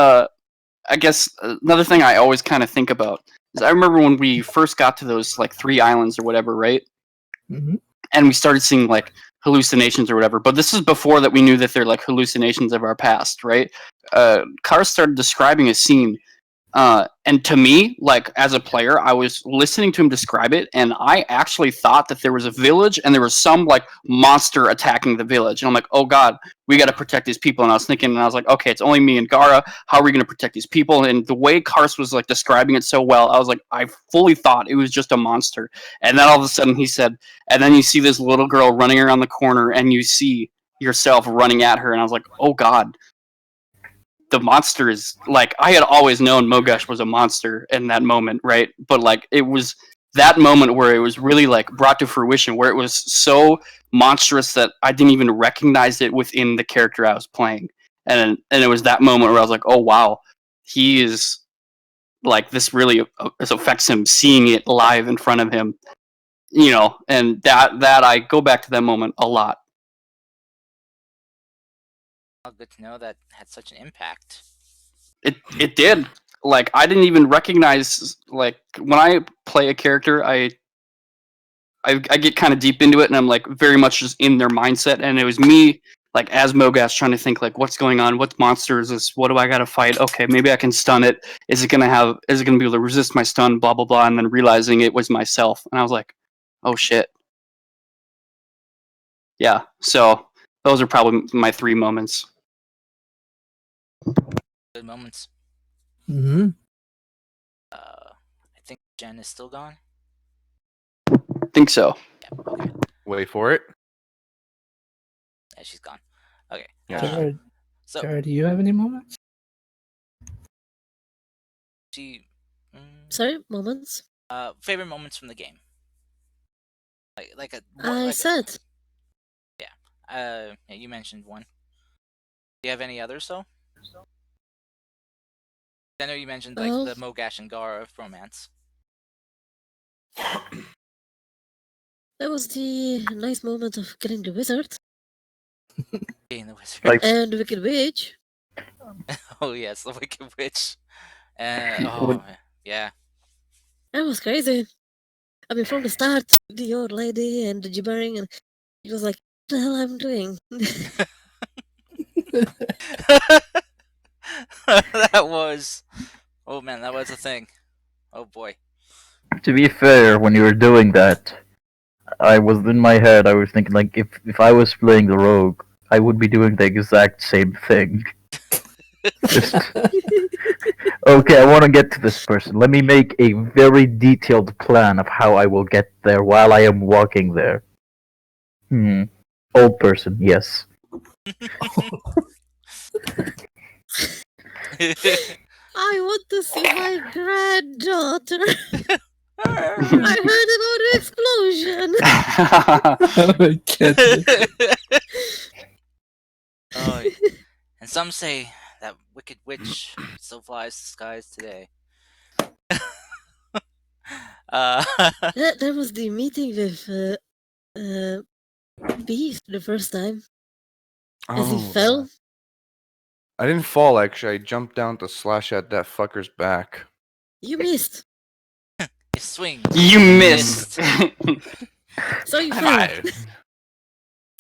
I guess another thing I always kind of think about is I remember when we first got to those like 3 islands or whatever, right? Mhm. And we started seeing like hallucinations or whatever. But this is before that we knew that they're like hallucinations of our past, right? Cars started describing a scene. And to me, like as a player, I was listening to him describe it, and I actually thought that there was a village and there was some like monster attacking the village. And I'm like, "Oh God, we got to protect these people." And I was thinking, and I was like, "Okay, it's only me and Gara. How are we going to protect these people?" And the way Kars was like describing it so well, I was like, I fully thought it was just a monster. And then all of a sudden, he said, and then you see this little girl running around the corner, and you see yourself running at her, and I was like, "Oh God." The monster is like I had always known Mogash was a monster in that moment, right? But like it was that moment where it was really like brought to fruition, where it was so monstrous that I didn't even recognize it within the character I was playing, and it was that moment where I was like, "Oh wow, he is like this really affects him seeing it live in front of him," you know, and that I go back to that moment a lot. Good to know that had such an impact. It did. Like I didn't even recognize like when I play a character, I get kind of deep into it, and I'm like very much just in their mindset. And it was me like as Mogash trying to think like what's going on, what monster is this, what do I gotta fight? Okay, maybe I can stun it. Is it gonna be able to resist my stun? Blah blah blah. And then realizing it was myself, and I was like, oh shit. Yeah. So those are probably my 3 moments. Good moments. Mm-hmm. I think Jen is still gone. Think so. Yeah, okay. Wait for it. Yeah, she's gone. Okay. Yeah. Jared, So Jared, do you have any moments? she Sorry, moments. favorite moments from the game. Like a I said. yeah, you mentioned one. Do you have any others though? I know you mentioned like the Mogash and Gara romance. That was the nice moment of getting the wizard Being the wizard. Like- and the wicked witch. Oh yes, the Wicked Witch. Would- Yeah. That was crazy. I mean, from the start, the old lady and the gibbering, and it was like, what the hell I'm doing? That was. Oh man, that was a thing. Oh boy. To be fair, when you were doing that, I was in my head. I was thinking like, if I was playing the rogue, I would be doing the exact same thing. Just, okay, I want to get to this person. Let me make a very detailed plan of how I will get there while I am walking there. Old person, yes. I want to see my granddaughter. I heard about the explosion. I can't do- Oh, and some say that Wicked Witch still flies the skies today. That was the meeting with uh, beef the first time as he Oh, fell. I didn't fall, actually. I jumped down to slash at that fucker's back. You missed, You swing. You missed. so you fell,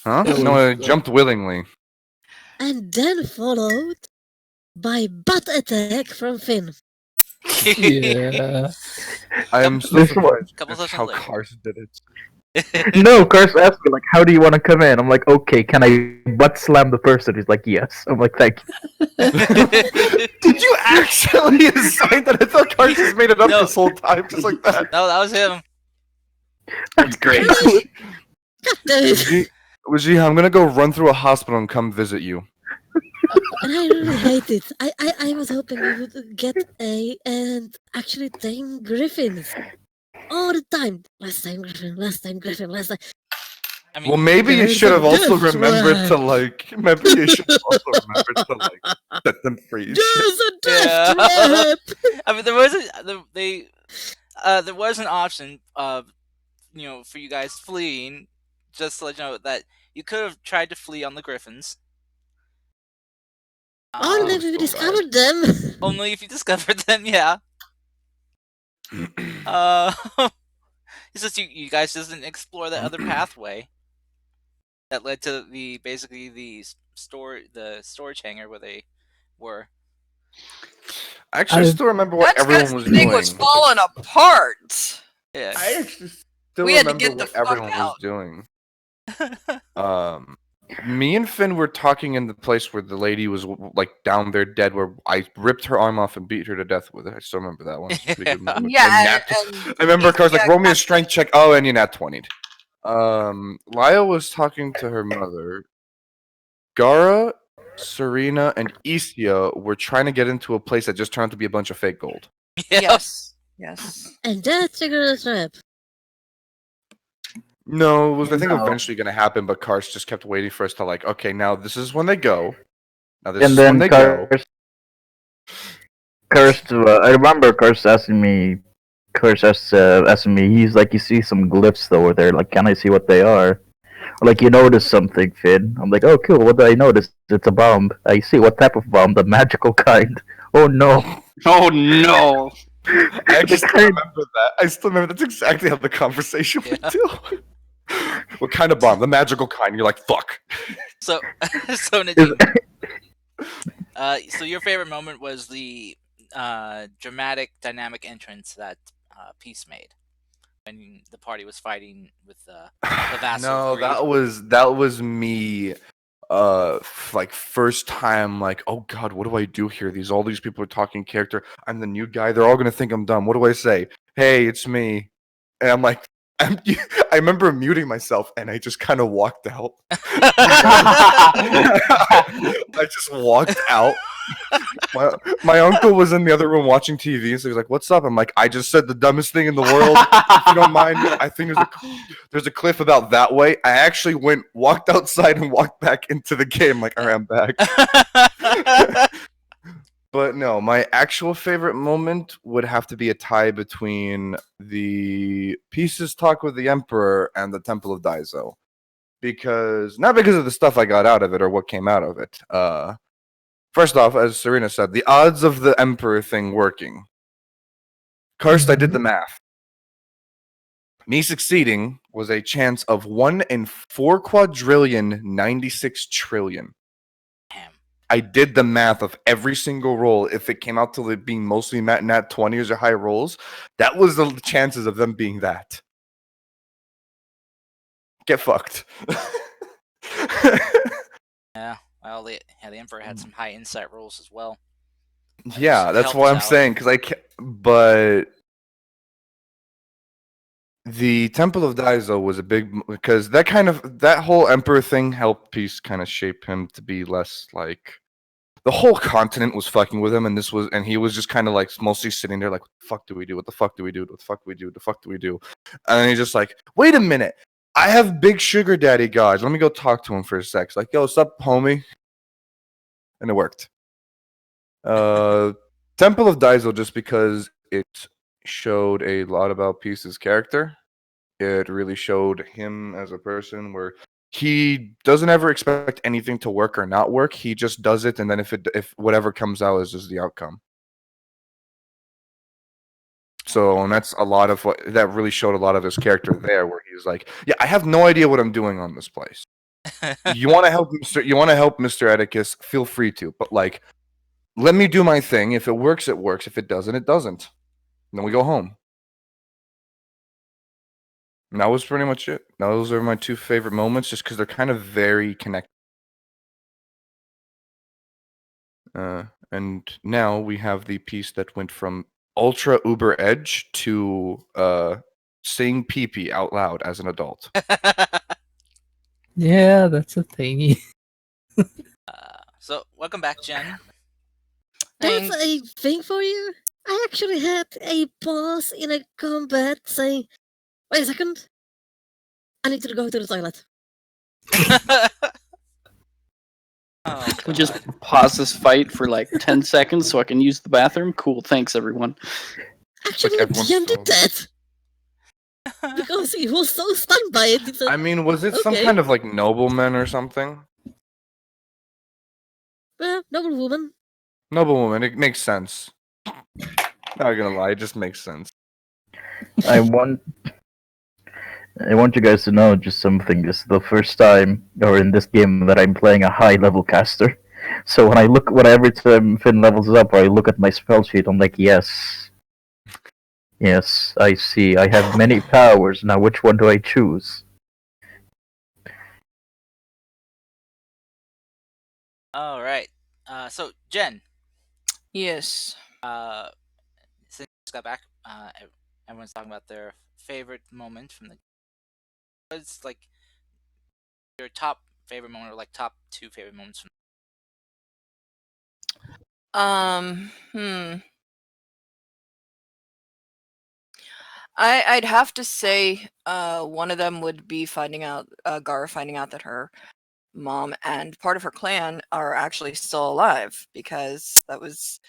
Huh? That No, was, I jumped willingly. and then followed by butt attack from Finn. yeah. I am so This one- surprised Couple at sessions how later. Cars did it. No, Cars asked me like, "How do you want to come in?" I'm like, "Okay, can I butt slam the person?" He's like, "Yes." I'm like, "Thank you." Did you actually assign that? I thought Cars just made it up No. this whole time, just like that. No, that was him. That's great. God damn it. Veggie, I'm gonna go run through a hospital and come visit you. And I really hate it. I was hoping we would get a and actually tame griffins all the time. Last time griffin, last time griffin, last time. I mean, Well, maybe you There's should a have also death remembered to trap. like. Maybe you should have also remembered to like set them free. There's a death Yeah. trap. I mean, there was there was an option of, for you guys fleeing. Just to let you know that you could have tried to flee on the griffins. Only if we discovered them. Only if you discovered them, yeah. It's just you guys just didn't explore that other pathway that led to the storage hangar where they were. Actually, I I- still remember what That's everyone because was the thing doing. was falling apart. Yeah. I actually still We had to remember get the what fuck everyone was out. doing. Me and Finn were talking in the place where the lady was like down there dead, where I ripped her arm off and beat her to death with it. I still remember that one. It's a pretty good moment. Yeah, And I remember Car's like, roll me a strength check. Oh, and you nat 20'd. Lyle was talking to her mother. Gara, Serena, and Isia were trying to get into a place that just turned out to be a bunch of fake gold. Yeah. Yes. And that triggered a trap. No, it was I think No. eventually going to happen, but Cars just kept waiting for us to like, okay, now this is when they go. Now this And is then when they go. I remember Cars asking me. Cars asking me. He's like, "You see some glyphs over there? Like, can I see what they are?" Like, you notice something, Finn. I'm like, "Oh, cool. What did I notice? It's a bomb. I see. What type of bomb? The magical kind." Oh no. Oh no. I actually still remember that. I still remember that's exactly how the conversation went Yeah. too. What kind of bomb? The magical kind. You're like, fuck. So Nadim, so your favorite moment was the dramatic, dynamic entrance that Peace made when the party was fighting with the vassal. No, Greed. that was me. Like first time, like, oh god, what do I do here? All these people are talking character. I'm the new guy. They're all gonna think I'm dumb. What do I say? Hey, it's me. And I'm like, I remember muting myself, and I just kind of walked out. I just walked out. My uncle was in the other room watching TV, so he's like, "What's up?" I'm like, "I just said the dumbest thing in the world. If you don't mind, I think there's a cliff about that way." I actually walked outside and walked back into the game. Like, all right, I'm back. But no, my actual favorite moment would have to be a tie between the Pieces talk with the Emperor and the Temple of Daizo. Not because of the stuff I got out of it or what came out of it. First off, as Serena said, the odds of the Emperor thing working. First, I did the math. Me succeeding was a chance of 1 in 4 quadrillion 96 trillion. Damn. I did the math of every single roll. If it came out to it being mostly nat 20s or high rolls, that was the chances of them being that. Get fucked. Yeah. Well, the Emperor had some high insight rolls as well. Yeah, that's helped what us I'm out. saying. But the Temple of Daizo was a big because that whole Emperor thing helped Peace kind of shape him to be less like the whole continent was fucking with him, and he was just kind of like mostly sitting there like, what the fuck do we do? What the fuck do we do? What the fuck do we do? What the fuck do we do? And then he's just like, wait a minute, I have big sugar daddy gods. Let me go talk to him for a sec. It's like, yo, what's up, homie? And it worked. Temple of Daizo, just because it showed a lot about Peace's character. It really showed him as a person where he doesn't ever expect anything to work or not work. He just does it, and then if whatever comes out is just the outcome. So, and that's a lot of what that really showed a lot of his character there, where he was like, "Yeah, I have no idea what I'm doing on this place. You want to help Mr. Atticus? Feel free to, but like, let me do my thing. If it works, it works. If it doesn't, it doesn't. And then we go home." And that was pretty much it. Those are my two favorite moments, just because they're kind of very connected. And now we have the piece that went from ultra uber edge to saying pee pee out loud as an adult. Yeah, that's a thingy. So, welcome back, Jen. That's Thanks. a thing for you? I actually had a pause in a combat saying, wait a second. I need to go to the toilet. Oh, We just God. pause this fight for like 10 seconds so I can use the bathroom. Cool, thanks everyone. Actually, everyone's DM so- did that because he was so stunned by it. He said, I mean, was it some Okay. kind of like nobleman or something? well, noble woman. Noblewoman, it makes sense. Not gonna lie, it just makes sense. I want you guys to know just something. This is the first time, or in this game, that I'm playing a high level caster. So when every time Finn levels up, or I look at my spell sheet, I'm like, yes, I see. I have many powers now. Which one do I choose? All right. So, Jen, Yes. since you just got back, everyone's talking about their favorite moment from the. What's like your top favorite moment, or like top two favorite moments from? Hmm. I'd have to say one of them would be finding out Gara finding out that her mom and part of her clan are actually still alive, because that was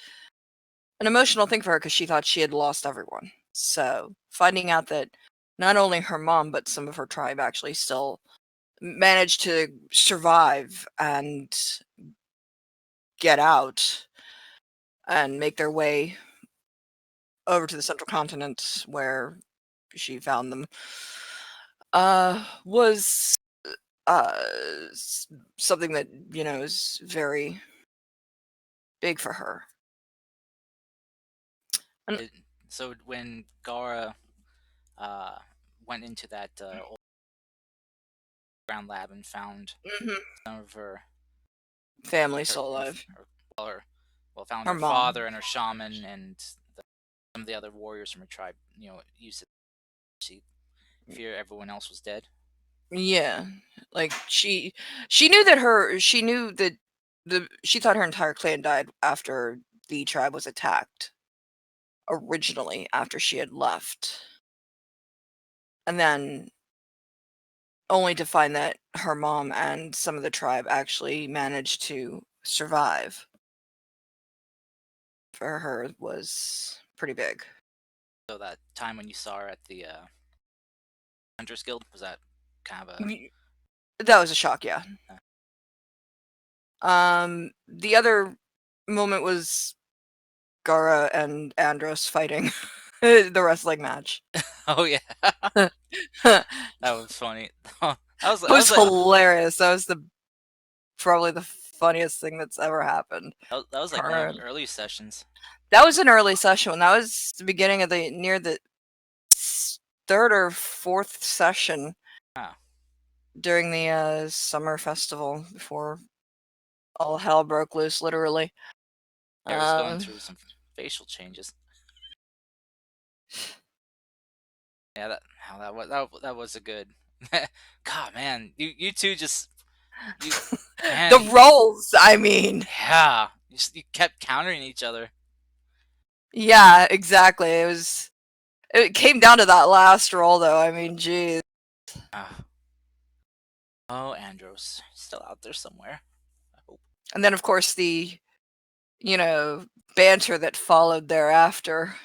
an emotional thing for her because she thought she had lost everyone. So finding out that not only her mom but some of her tribe actually still managed to survive and get out and make their way over to the central continent where she found them was something that is very big for her. So when Gara went into that old ground lab and found some of her Family still alive. found Her her mom. father and her shaman and some of the other warriors from her tribe. Used it. She fear everyone else was dead. Yeah, like she knew that she thought her entire clan died after the tribe was attacked originally, after she had left, and then only to find that her mom and some of the tribe actually managed to survive. For her was pretty big. So that time when you saw her at the Hunters Guild, was that kind of a? That was a shock, yeah. The other moment was Gara and Andros fighting the wrestling match. Oh yeah, That that was funny. that was was like hilarious. That was probably the funniest thing that's ever happened. that was like one of the early sessions. That was an early session. That was the beginning of near the third or fourth session. Wow. During the summer festival, before all hell broke loose, literally. I was going through some facial changes. Yeah, that was a good. God, man, you two just man, the roles. I mean, yeah, you kept countering each other. yeah, exactly. It came down to that last roll, though. I mean, geez. Oh, Andros, still out there somewhere. I hope. And then, of course, the banter that followed thereafter.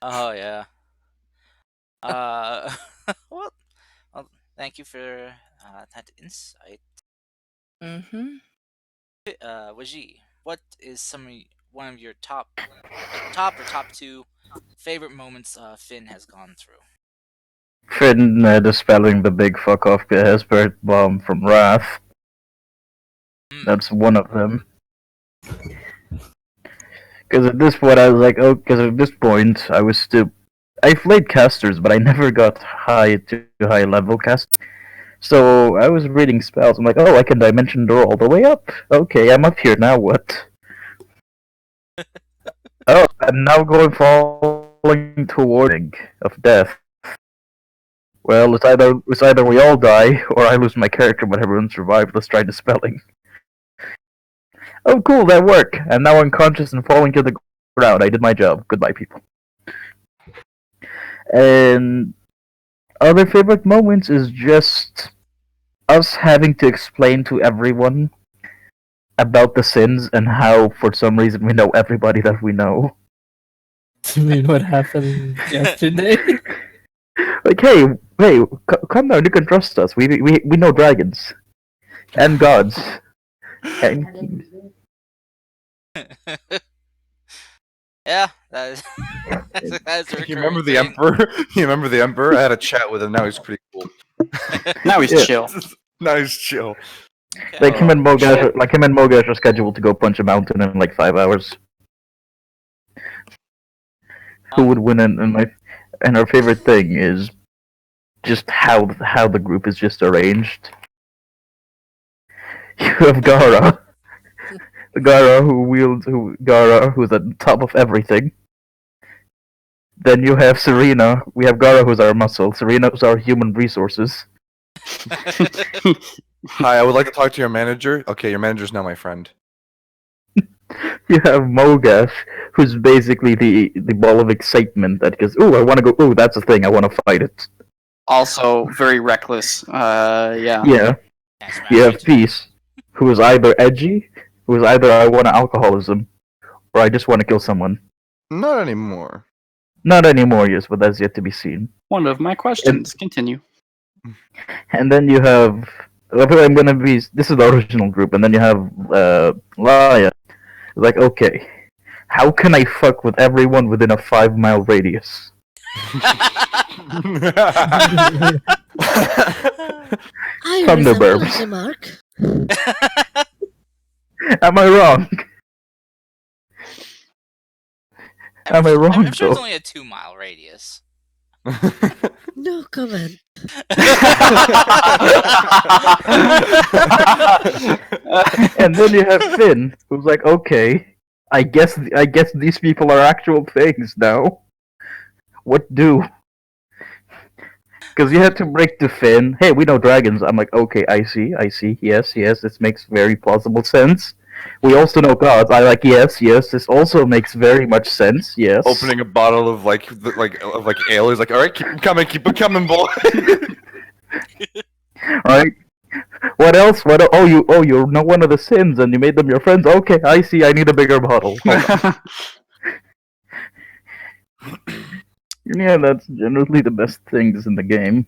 Oh yeah. Well, well, thank you for that insight. Mm-hmm. Waji, what is one of your top two favorite moments Finn has gone through? Finn dispelling the big fuck off spirit bomb from Wrath. Hmm. That's one of them. Because at this point I was like, oh, because at this point I was still, I played casters, but I never got high level cast. So I was reading spells. I'm like, oh, I can dimension door all the way up. Okay, I'm up here now. What? Oh, I'm now falling toward of death. Well, it's either we all die or I lose my character, but everyone survived. Let's try dispelling. Oh, cool, that worked. I'm now unconscious and falling to the ground. I did my job. Goodbye, people. And other favorite moments is just us having to explain to everyone about the sins and how, for some reason, we know everybody that we know. I mean, what happened yesterday? Like, hey, come down. You can trust us. We know dragons and gods. And Yeah, that is, that's a You remember recurring the thing. Emperor? You remember the Emperor? I had a chat with him. Now he's pretty cool. Now he's Yeah. chill. Now he's chill. Okay. like him and Mogash, shit. are scheduled to go punch a mountain in like 5 hours. Who would win? And our favorite thing is just how the group is just arranged. You have Gara, Gara who's at the top of everything. Then you have Serena. We have Gara who's our muscle. Serena who's our human resources. Hi, I would like to talk to your manager. Okay, your manager's now my friend. You have Mogash, who's basically the ball of excitement that goes, ooh, I want to go, ooh, that's a thing, I want to fight it. Also very reckless. Yeah. Yeah. That's You have right. Peace, who is either edgy, who is either I want alcoholism, or I just want to kill someone. Not anymore. Not anymore, yes, but that's yet to be seen. One of my questions. Continue. And then you have, this is the original group, and then you have Laya. Like, okay, how can I fuck with everyone within a 5-mile radius? I Thunderburbs. resemble the mark. Am I wrong? Am I wrong, I'm sure it's though? only a 2-mile radius. No comment. And then you have Finn, who's like, okay, I guess these people are actual things now. What do? Because you had to break to Finn. Hey, we know dragons. I'm like, okay, I see. Yes, this makes very plausible sense. We also know gods. I like, yes, this also makes very much sense. Yes. Opening a bottle of like ale. He's like, all right, keep it coming, boy. Right. What else? You know one of the sins, and you made them your friends. Okay, I see. I need a bigger bottle. Hold on. Yeah, that's generally the best things in the game.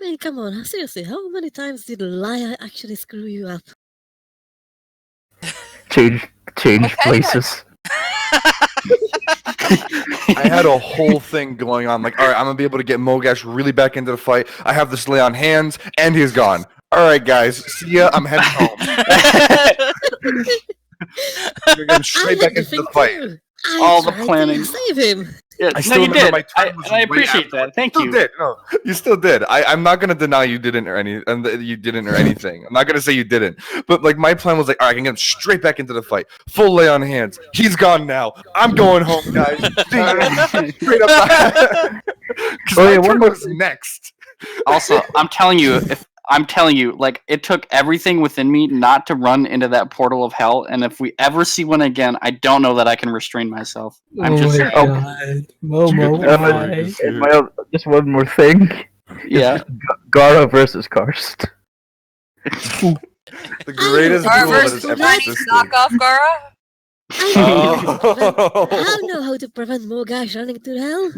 I mean, come on, seriously, how many times did Laya actually screw you up? Change Okay, places. I had a whole thing going on. Like, all right, I'm gonna be able to get Mogash really back into the fight. I have this lay on hands, and he's gone. All right, guys, see ya. I'm heading home. You're going straight back into the fight. Too. All the tried to planning. save him. Yeah, I no, still you remember did. my turn was And I way appreciate after. that. Thank You you. still did. No, you still did. I'm not gonna deny you didn't or you didn't or anything. I'm not gonna say you didn't. But like my plan was like, all right, I can get him straight back into the fight. Full lay on hands. He's gone now. I'm going home, guys. See ya. Straight up. Because Oh, my yeah, one turn more was next. Also, I'm telling you, like it took everything within me not to run into that portal of hell. And if we ever see one again, I don't know that I can restrain myself. I'm just my saying. god. Momo, why? And just one more thing. Yeah. Gara versus Karst. The greatest Gara duel that versus has ever Chinese existed. knockoff Gara? I know Oh. how to prevent Mogash running to hell.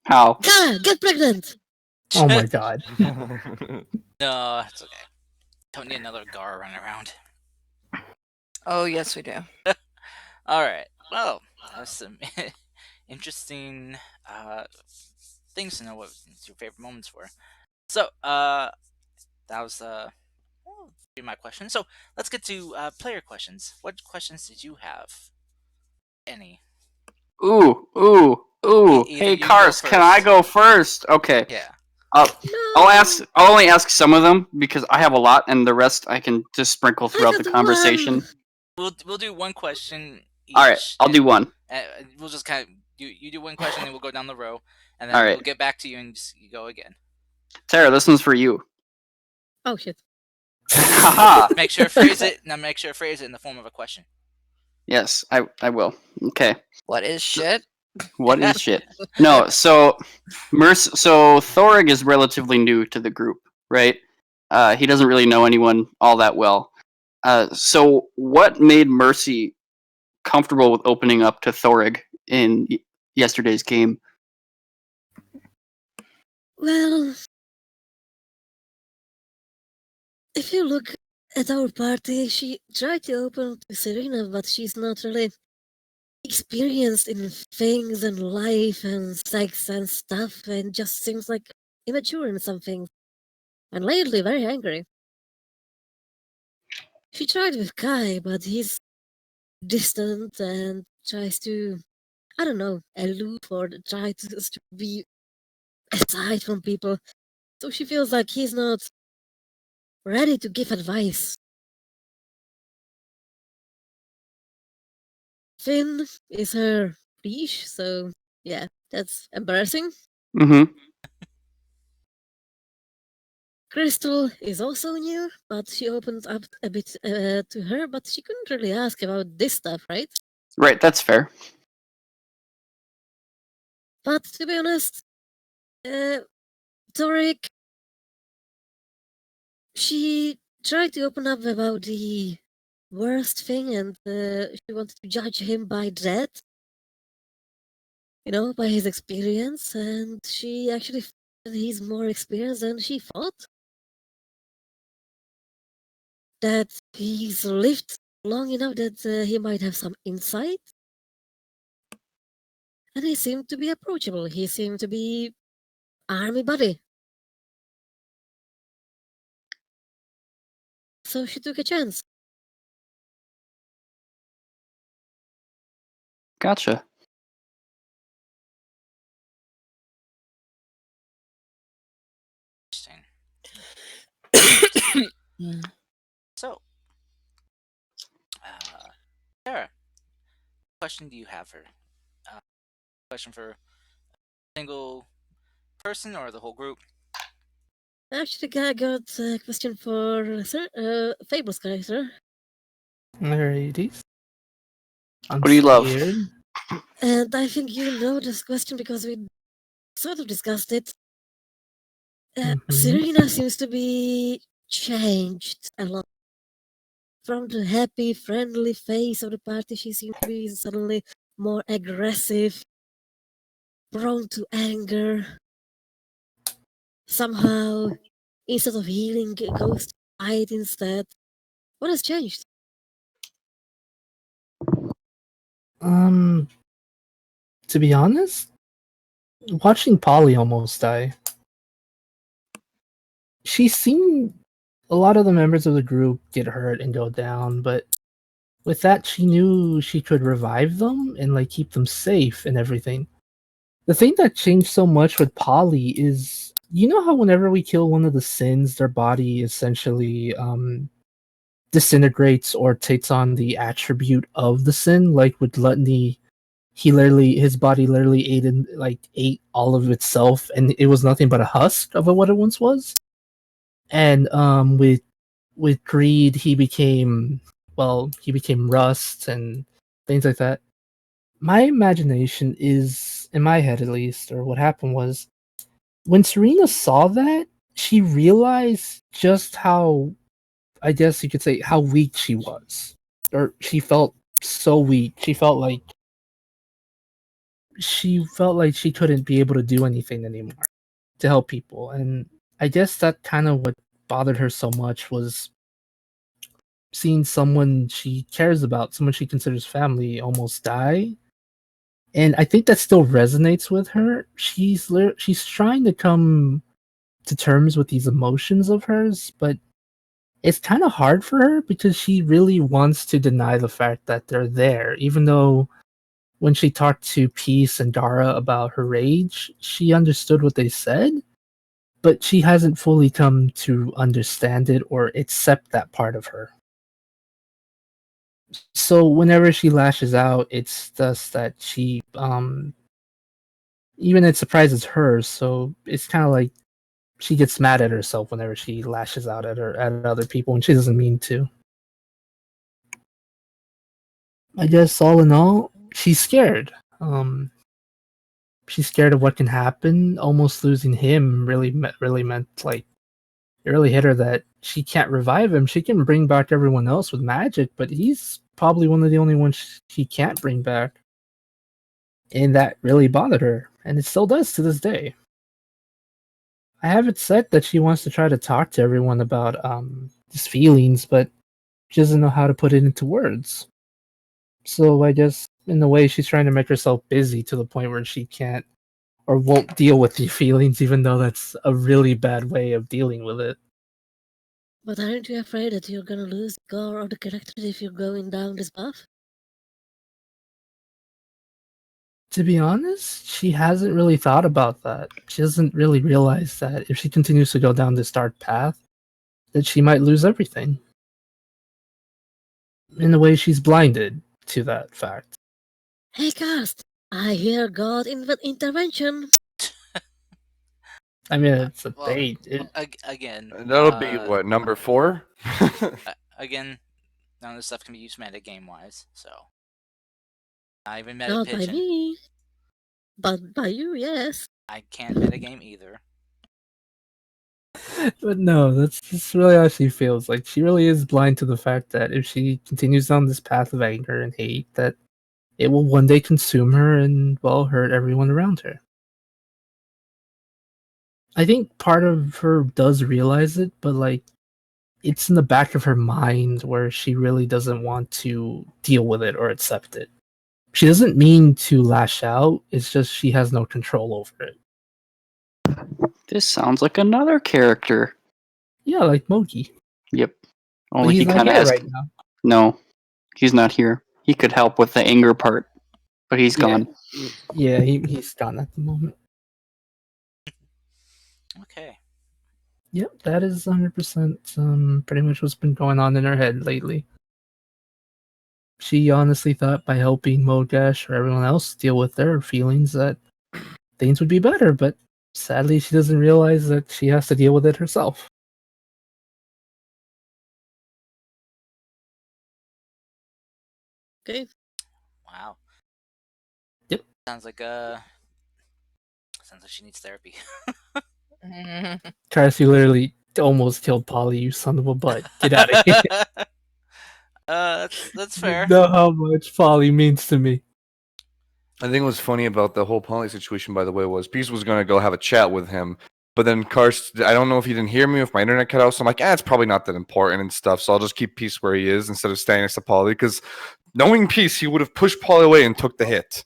How? Kara, get pregnant! Oh my god. No, it's okay. Don't need another Gar running around. Oh, yes, we do. All right. Well, that was some interesting things to know what your favorite moments were. So, that was my question. So, let's get to player questions. What questions did you have? Any? Ooh. Either Hey, you can go Cars, can I first. go first? Okay. Yeah. I'll No! I'll only ask some of them because I have a lot, and the rest I can just sprinkle I throughout the got conversation. one! We'll do one question each. All right, I'll do one. We'll just kind of you do one question, then we'll go down the row, and All then right. we'll get back to you and just you go again. Tara, this one's for you. Oh shit. Haha. Make sure to phrase it. Now, make sure to phrase it in the form of a question. Yes, I will. Okay. What is shit? What is shit? No, so Thorig is relatively new to the group, right? He doesn't really know anyone all that well. So what made Mercy comfortable with opening up to Thorig in yesterday's game? Well, if you look at our party, she tried to open to Serena, but she's not really experienced in things and life and sex and stuff, and just seems like immature in some things. And lately, very angry. She tried with Kai, but he's distant and tries to, I don't know, aloof or try to just be aside from people. So she feels like he's not ready to give advice. Finn is her leash, so yeah, that's embarrassing. Mm-hmm. Crystal is also new, but she opened up a bit to her, but she couldn't really ask about this stuff, right? Right, that's fair. But to be honest, Toric, she tried to open up about the worst thing, and she wanted to judge him by that, by his experience, and she actually felt that he's more experienced than she thought. That he's lived long enough that he might have some insight. And he seemed to be approachable. He seemed to be army buddy. So she took a chance. Gotcha. Interesting. So, Sarah, what question do you have for? Question for a single person or the whole group? Actually, I got a question for Fable's character. Alrighties. I'm What do you love? scared. And I think you know this question because we sort of discussed it. Serena seems to be changed a lot. From the happy, friendly face of the party, she seems to be suddenly more aggressive, prone to anger. Somehow, instead of healing, it goes to fight instead. What has changed? To be honest, watching Polly almost die, she's seen a lot of the members of the group get hurt and go down, but with that, she knew she could revive them and like keep them safe and everything. The thing that changed so much with Polly is, you know how whenever we kill one of the sins, their body essentially disintegrates or takes on the attribute of the sin, like with Gluttony. His body literally ate all of itself, and it was nothing but a husk of what it once was. And with greed, he became rust and things like that. My imagination is, in my head at least, or what happened was, when Serena saw that, she realized just how, I guess you could say, how weak she was. Or she felt so weak. She felt like she felt like she couldn't be able to do anything anymore to help people. And I guess that kind of what bothered her so much was seeing someone she cares about, someone she considers family, almost die. And I think that still resonates with her. She's trying to come to terms with these emotions of hers, but it's kind of hard for her because she really wants to deny the fact that they're there, even though when she talked to Peace and Dara about her rage, she understood what they said, but she hasn't fully come to understand it or accept that part of her. So whenever she lashes out, it's just that she even it surprises her, so it's kind of like she gets mad at herself whenever she lashes out at other people and she doesn't mean to. I guess all in all, she's scared. She's scared of what can happen. Almost losing him really meant like it really hit her that she can't revive him. She can bring back everyone else with magic, but he's probably one of the only ones she can't bring back. And that really bothered her, and it still does to this day. I have it said that she wants to try to talk to everyone about his feelings, but she doesn't know how to put it into words. So I guess in a way she's trying to make herself busy to the point where she can't or won't deal with the feelings, even though that's a really bad way of dealing with it. But aren't you afraid that you're gonna lose the core of the character if you're going down this path? To be honest, she hasn't really thought about that. She doesn't really realize that if she continues to go down this dark path, that she might lose everything. In a way, she's blinded to that fact. Hey, cast! I hear God intervention. I mean, it's a Well, date. again, That'll be what, number 4? again, none of this stuff can be used meta game wise, so not even meta Not by pitching. me. But by you, yes. I can't meta game either. But no, that's really how she feels. Like she really is blind to the fact that if she continues down this path of anger and hate, that it will one day consume her and well hurt everyone around her. I think part of her does realize it, but like it's in the back of her mind where she really doesn't want to deal with it or accept it. She doesn't mean to lash out, it's just she has no control over it. This sounds like another character. Yeah, like Mogi. Yep. But Only he's he not kind of here has. right now. No, he's not here. He could help with the anger part, but he's gone. Yeah, he's gone at the moment. Okay. Yep, that is 100% pretty much what's been going on in her head lately. She honestly thought by helping Mogash or everyone else deal with their feelings that things would be better, but sadly she doesn't realize that she has to deal with it herself. Okay. Wow. Yep. Sounds like she needs therapy. Travis, you literally almost killed Polly, you son of a butt. Get out of here. That's fair. You know how much Polly means to me. I think what's funny about the whole Polly situation, by the way, was Peace was going to go have a chat with him. But then Karst, I don't know if he didn't hear me, if my internet cut out. So I'm like, it's probably not that important and stuff. So I'll just keep Peace where he is instead of staying next to Polly. Because knowing Peace, he would have pushed Polly away and took the hit.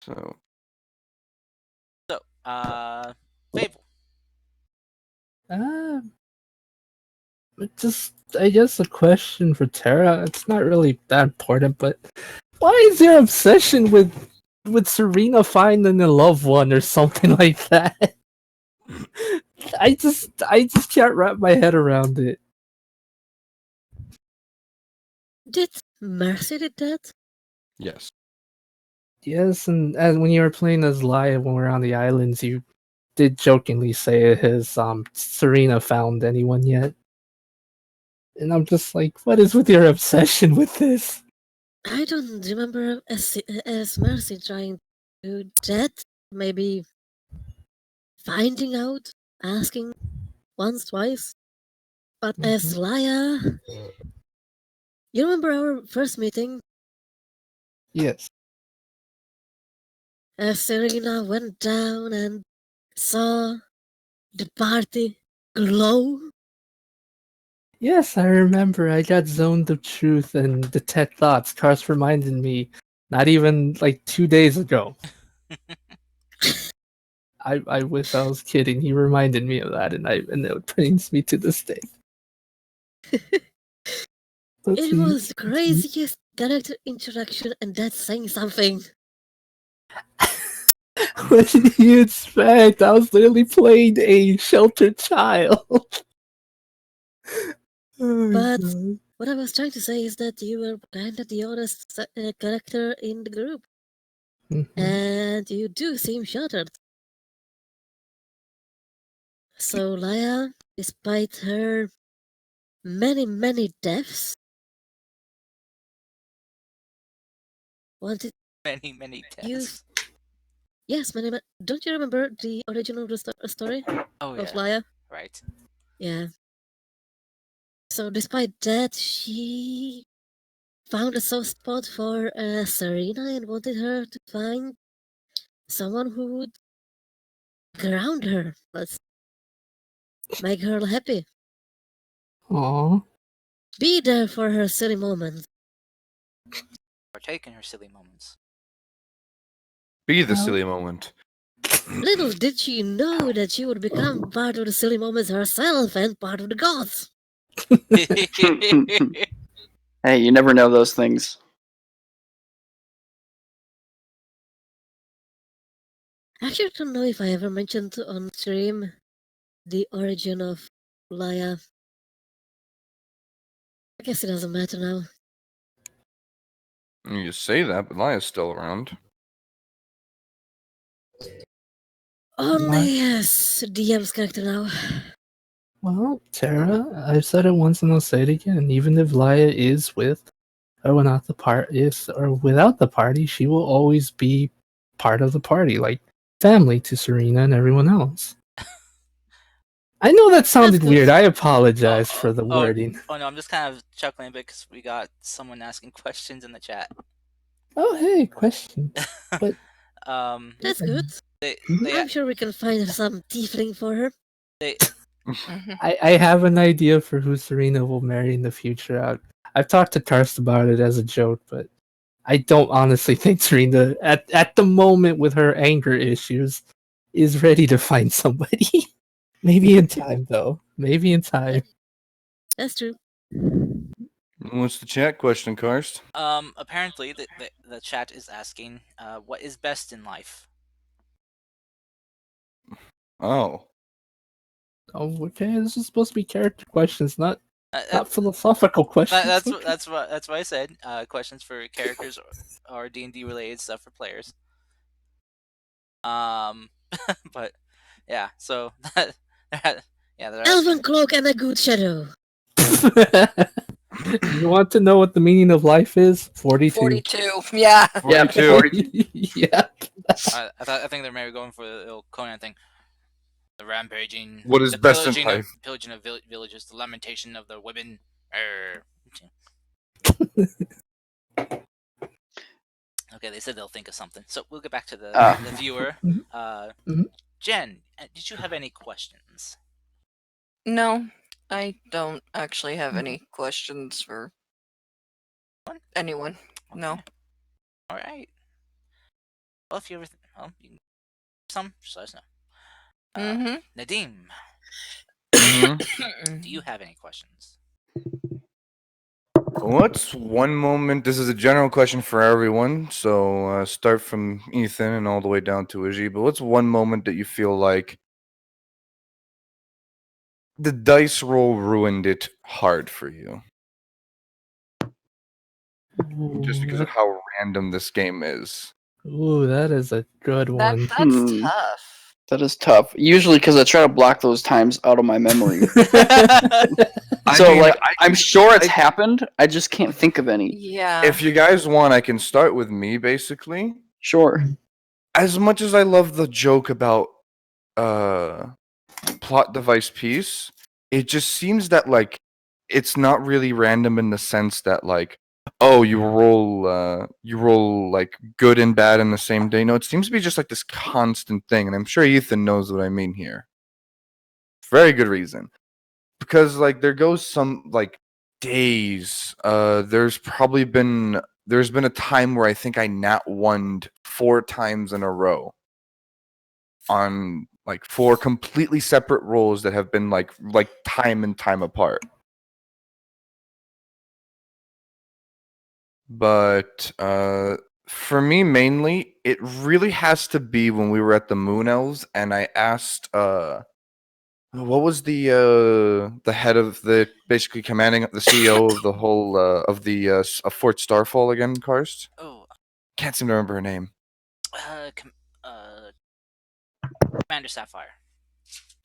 So, Fable. Just, I guess, a question for Tara. It's not really that important, but why is your obsession with Serena finding a loved one or something like that? I just can't wrap my head around it. Did Mercy did that? yes. Yes, and as when you were playing as Laya when we were on the islands, you did jokingly say his Serena found anyone yet. And I'm just like, what is with your obsession with this? I don't remember as Mercy trying to do that. Maybe finding out, asking once, twice. But as Laya, you remember our first meeting? Yes. As Serena went down and saw the party glow. Yes, I remember. I got zoned of truth and the Tet thoughts. Cars reminded me, not even like 2 days ago. I wish I was kidding. He reminded me of that, and it brings me to this day. It was the craziest character interaction, and that's saying something. What did you expect? I was literally playing a sheltered child. Oh, But God. what I was trying to say is that you were kind of the honest character in the group, Mhm. and you do seem shattered. So Laya, despite her many deaths, wanted Many you. deaths. Yes, don't you remember the original story Oh of yeah, Laya? right. Yeah. So despite that, she found a soft spot for Serena and wanted her to find someone who would ground her. Let's make her happy. Aw. Be there for her silly moments. Partake in her silly moments. Be the Well- silly moment. Little did she know that she would become part of the silly moments herself and part of the gods. Hey, you never know those things. Actually, I don't know if I ever mentioned on stream the origin of Laya. I guess it doesn't matter now. You say that, but Laya's still around. Only as DM's character now. Well, Tara, I've said it once and I'll say it again. Even if Laya is with or without the party, she will always be part of the party, like family to Serena and everyone else. I know that sounded good. weird. I apologize for the oh. wording. Oh no, I'm just kind of chuckling a bit because we got someone asking questions in the chat. Oh, hey, question. But That's good. They, I'm sure we can find some tiefling for her. they, I have an idea for who Serena will marry in the future. I've talked to Karst about it as a joke, but I don't honestly think Serena, at the moment with her anger issues, is ready to find somebody. Maybe in time, though. Maybe in time. That's true. What's the chat question, Karst? apparently the chat is asking, what is best in life? Oh. Oh, okay. This is supposed to be character questions, not That, philosophical questions. that's what I said. Questions for characters or D&D related stuff for players. But yeah, so Elven cloak and a good shadow. You want to know what the meaning of life is? 42. 42. Yeah. Yeah, 42. Yeah. I think they're maybe going for the little Conan thing. The rampaging. What is the best in pillaging life? Pillaging of villages. The lamentation of the women. Okay, they said they'll think of something. So we'll get back to the viewer. Mhm. Jen, did you have any questions? No, I don't actually have any questions for anyone. No. Okay. All right. Well, if you ever, you can some, just let us know. Nadim, Mm-hmm. do you have any questions? What's one moment? This is a general question for everyone, so start from Ethan and all the way down to Ajit. But what's one moment that you feel like the dice roll ruined it hard for you? Just because of how random this game is. Ooh, that is a good one. That's tough. That is tough. Usually because I try to block those times out of my memory. I'm sure it's happened. I just can't think of any. Yeah. If you guys want, I can start with me, basically. Sure. As much as I love the joke about plot device piece, it just seems that like it's not really random in the sense that like, oh, you roll like good and bad in the same day. No, it seems to be just like this constant thing, and I'm sure Ethan knows what I mean here. Very good reason. Because like there goes some like days. There's been a time where I think I nat won 4 times in a row on like 4 completely separate roles that have been like time and time apart. But for me mainly, it really has to be when we were at the Moon Elves and I asked what was the head of the basically commanding the CEO of the whole of Fort Starfall again, Karst? Oh, Can't seem to remember her name. uh, com- uh, Commander Sapphire.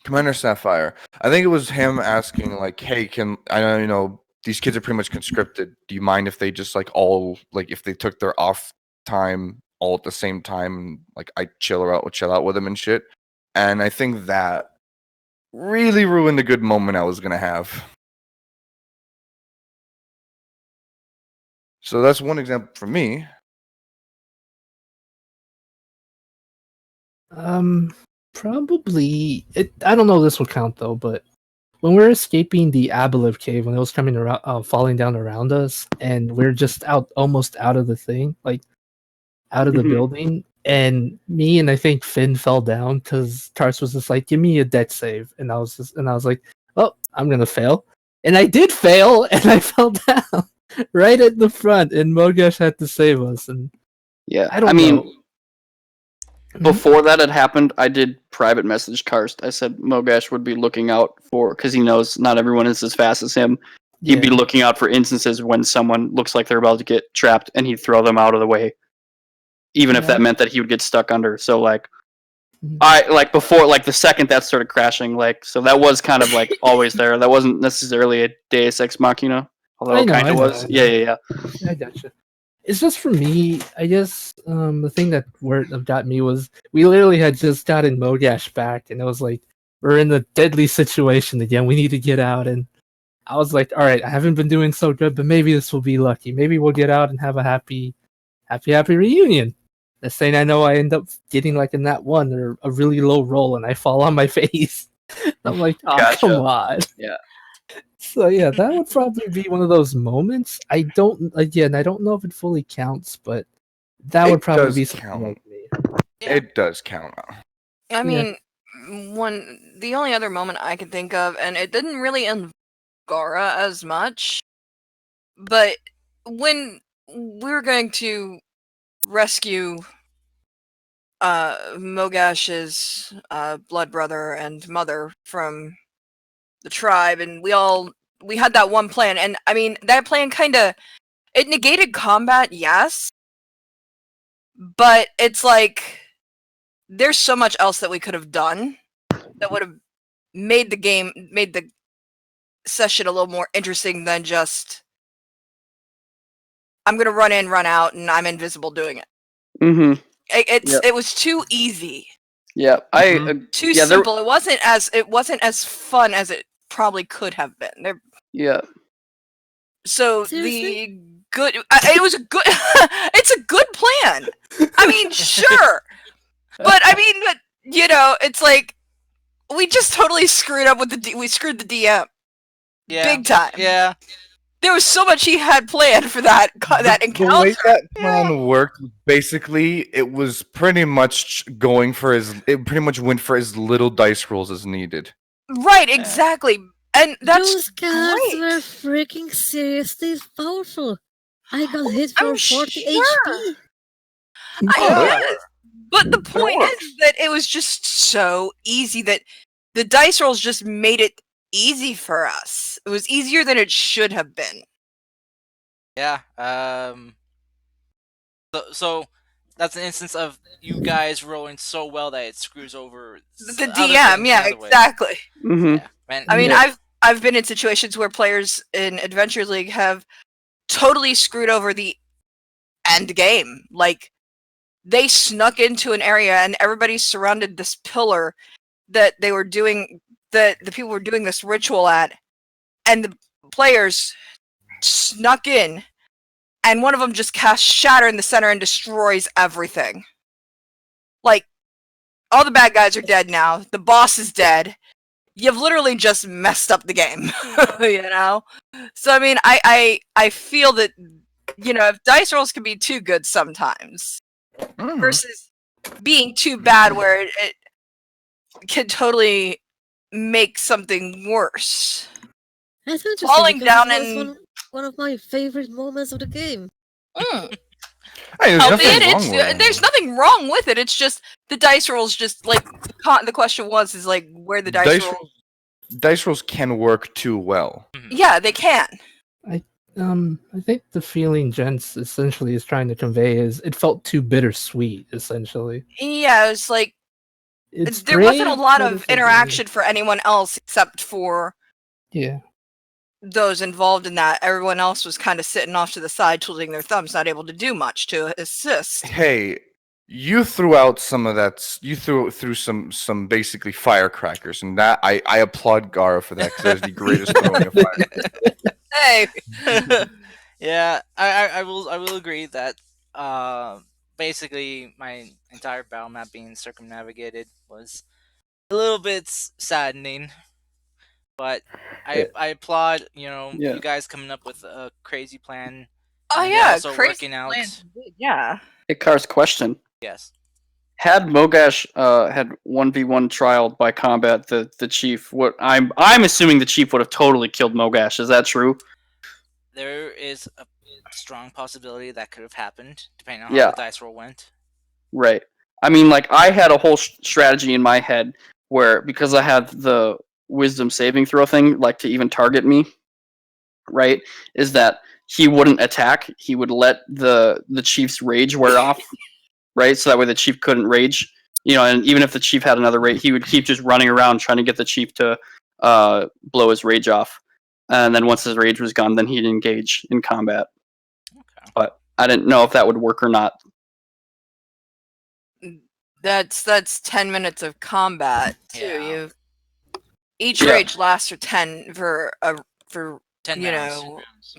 Commander Sapphire. I think it was him asking like, "Hey, can I know these kids are pretty much conscripted. Do you mind if they just like all like if they took their off time all at the same time and like I chill out with them and shit?" And I think that really ruined the good moment I was gonna have. So that's one example for me. Probably it. I don't know if this will count though, but when we're escaping the Aboleth cave, when it was coming around, falling down around us, and we're just almost out of the thing, like out of the Mhm. building, and me and I think Finn fell down because Tars was just like, "Give me a death save," and I was like, "Oh, I'm gonna fail," and I did fail, and I fell down right at the front, and Mogash had to save us, and Yeah, I don't I mean, know. before that had happened, I did private message Karst. I said Mogash would be looking out for, because he knows not everyone is as fast as him. He'd be Yeah. looking out for instances when someone looks like they're about to get trapped, and he'd throw them out of the way, even if Yeah. that meant that he would get stuck under. So like, Mhm. I like before like the second that started crashing, like so that was kind of like always there. That wasn't necessarily a Deus Ex Machina, although I it know, kind I of know, was. I Yeah, know. yeah, yeah. I gotcha. It's just for me, I guess the thing that got me was we literally had just gotten Mogash back, and it was like we're in a deadly situation again. We need to get out, and I was like, all right, I haven't been doing so good, but maybe this will be lucky. Maybe we'll get out and have a happy reunion. Next thing I know, I end up getting like a nat 1 or a really low roll, and I fall on my face. I'm like, oh, come Gotcha. on. Yeah. So yeah, that would probably be one of those moments. I don't know if it fully counts, but that would It probably does be something count. like me. Yeah. It does count. I Yeah. mean, the only other moment I can think of, and it didn't really involve Gara as much, but when we were going to rescue Mogash's blood brother and mother from the tribe, and we had that one plan, and I mean that plan it negated combat, yes, but it's like there's so much else that we could have done that would have made the session a little more interesting than just I'm gonna run in, run out, and I'm invisible doing it. Mm-hmm. It's Yep. it was too easy, Yeah. too yeah, there- simple. It wasn't as fun as it probably could have been. Yeah. So Seriously? the good, it was a good. It's a good plan. I mean, sure, but I mean, but it's like we just totally screwed up with we screwed the DM Yeah. big time. Yeah. There was so much he had planned for that The encounter. way that plan worked, basically, it was pretty much going for it pretty much went for as little dice rolls as needed. Right, exactly. And that's Those cards great. were freaking seriously powerful. I got hit I'm for 40 sure. HP. Yes. But the point is that it was just so easy that the dice rolls just made it easy for us. It was easier than it should have been. Yeah. So that's an instance of you guys rolling so well that it screws over The other DM, things yeah, the other way. exactly. Mm-hmm. Yeah. And, I mean, Yeah. I've been in situations where players in Adventure League have totally screwed over the end game. Like they snuck into an area and everybody surrounded this pillar that they were doing that the people were doing this ritual at, and the players snuck in, and one of them just casts Shatter in the center and destroys everything. Like, all the bad guys are dead now. The boss is dead. You've literally just messed up the game, you know? So, I mean, I feel that, if dice rolls can be too good sometimes, versus being too bad where it can totally make something worse. That's interesting. Falling down it was and... one of my favorite moments of the game. Hey, There's nothing wrong with it. It's just the dice rolls. Just like the question is like where the dice rolls can work too well. Yeah, they can. I think the feeling Jens essentially is trying to convey is it felt too bittersweet. Essentially, yeah, it's like there great, wasn't a lot but of it's interaction for anyone else except for those involved in that. Everyone else was kind of sitting off to the side, twiddling their thumbs, not able to do much to assist. Hey, you threw out some of that. You threw some basically firecrackers, and that I applaud Gara for that because that's the greatest throwing of firecrackers. Hey. Yeah, I will agree that basically my entire battle map being circumnavigated was a little bit saddening. But I applaud, you guys coming up with a crazy plan. Oh and yeah, also crazy working out. plan. Yeah. Hey, Cars, question. Yes. Had Mogash had 1v1 trialed by combat the chief, I'm assuming the chief would have totally killed Mogash. Is that true? There is a strong possibility that could have happened, depending on how the dice roll went. Right. I mean, like, I had a whole strategy in my head where, because I had the wisdom saving throw thing, like, to even target me, right, is that he wouldn't attack. He would let the chief's rage wear off, right? So that way the chief couldn't rage. And even if the chief had another rage, he would keep just running around trying to get the chief to blow his rage off. And then once his rage was gone, then he'd engage in combat. Okay. But I didn't know if that would work or not. That's 10 minutes of combat too. Yeah. Each rage lasts for 10 rounds.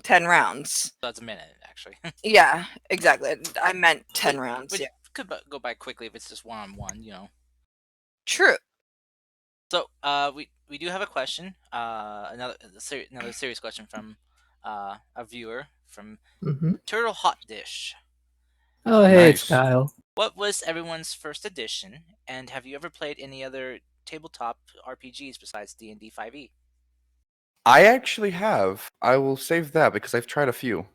10 rounds. So that's a minute, actually. Yeah, exactly. I meant 10 rounds. Which yeah. could go by quickly if it's just one-on-one, True. So, we do have a question. Another serious question from a viewer from Turtle Hot Dish. Oh, hey, it's Kyle. What was everyone's first edition, and have you ever played any other tabletop RPGs besides D&D 5e? I actually have. I will save that because I've tried a few.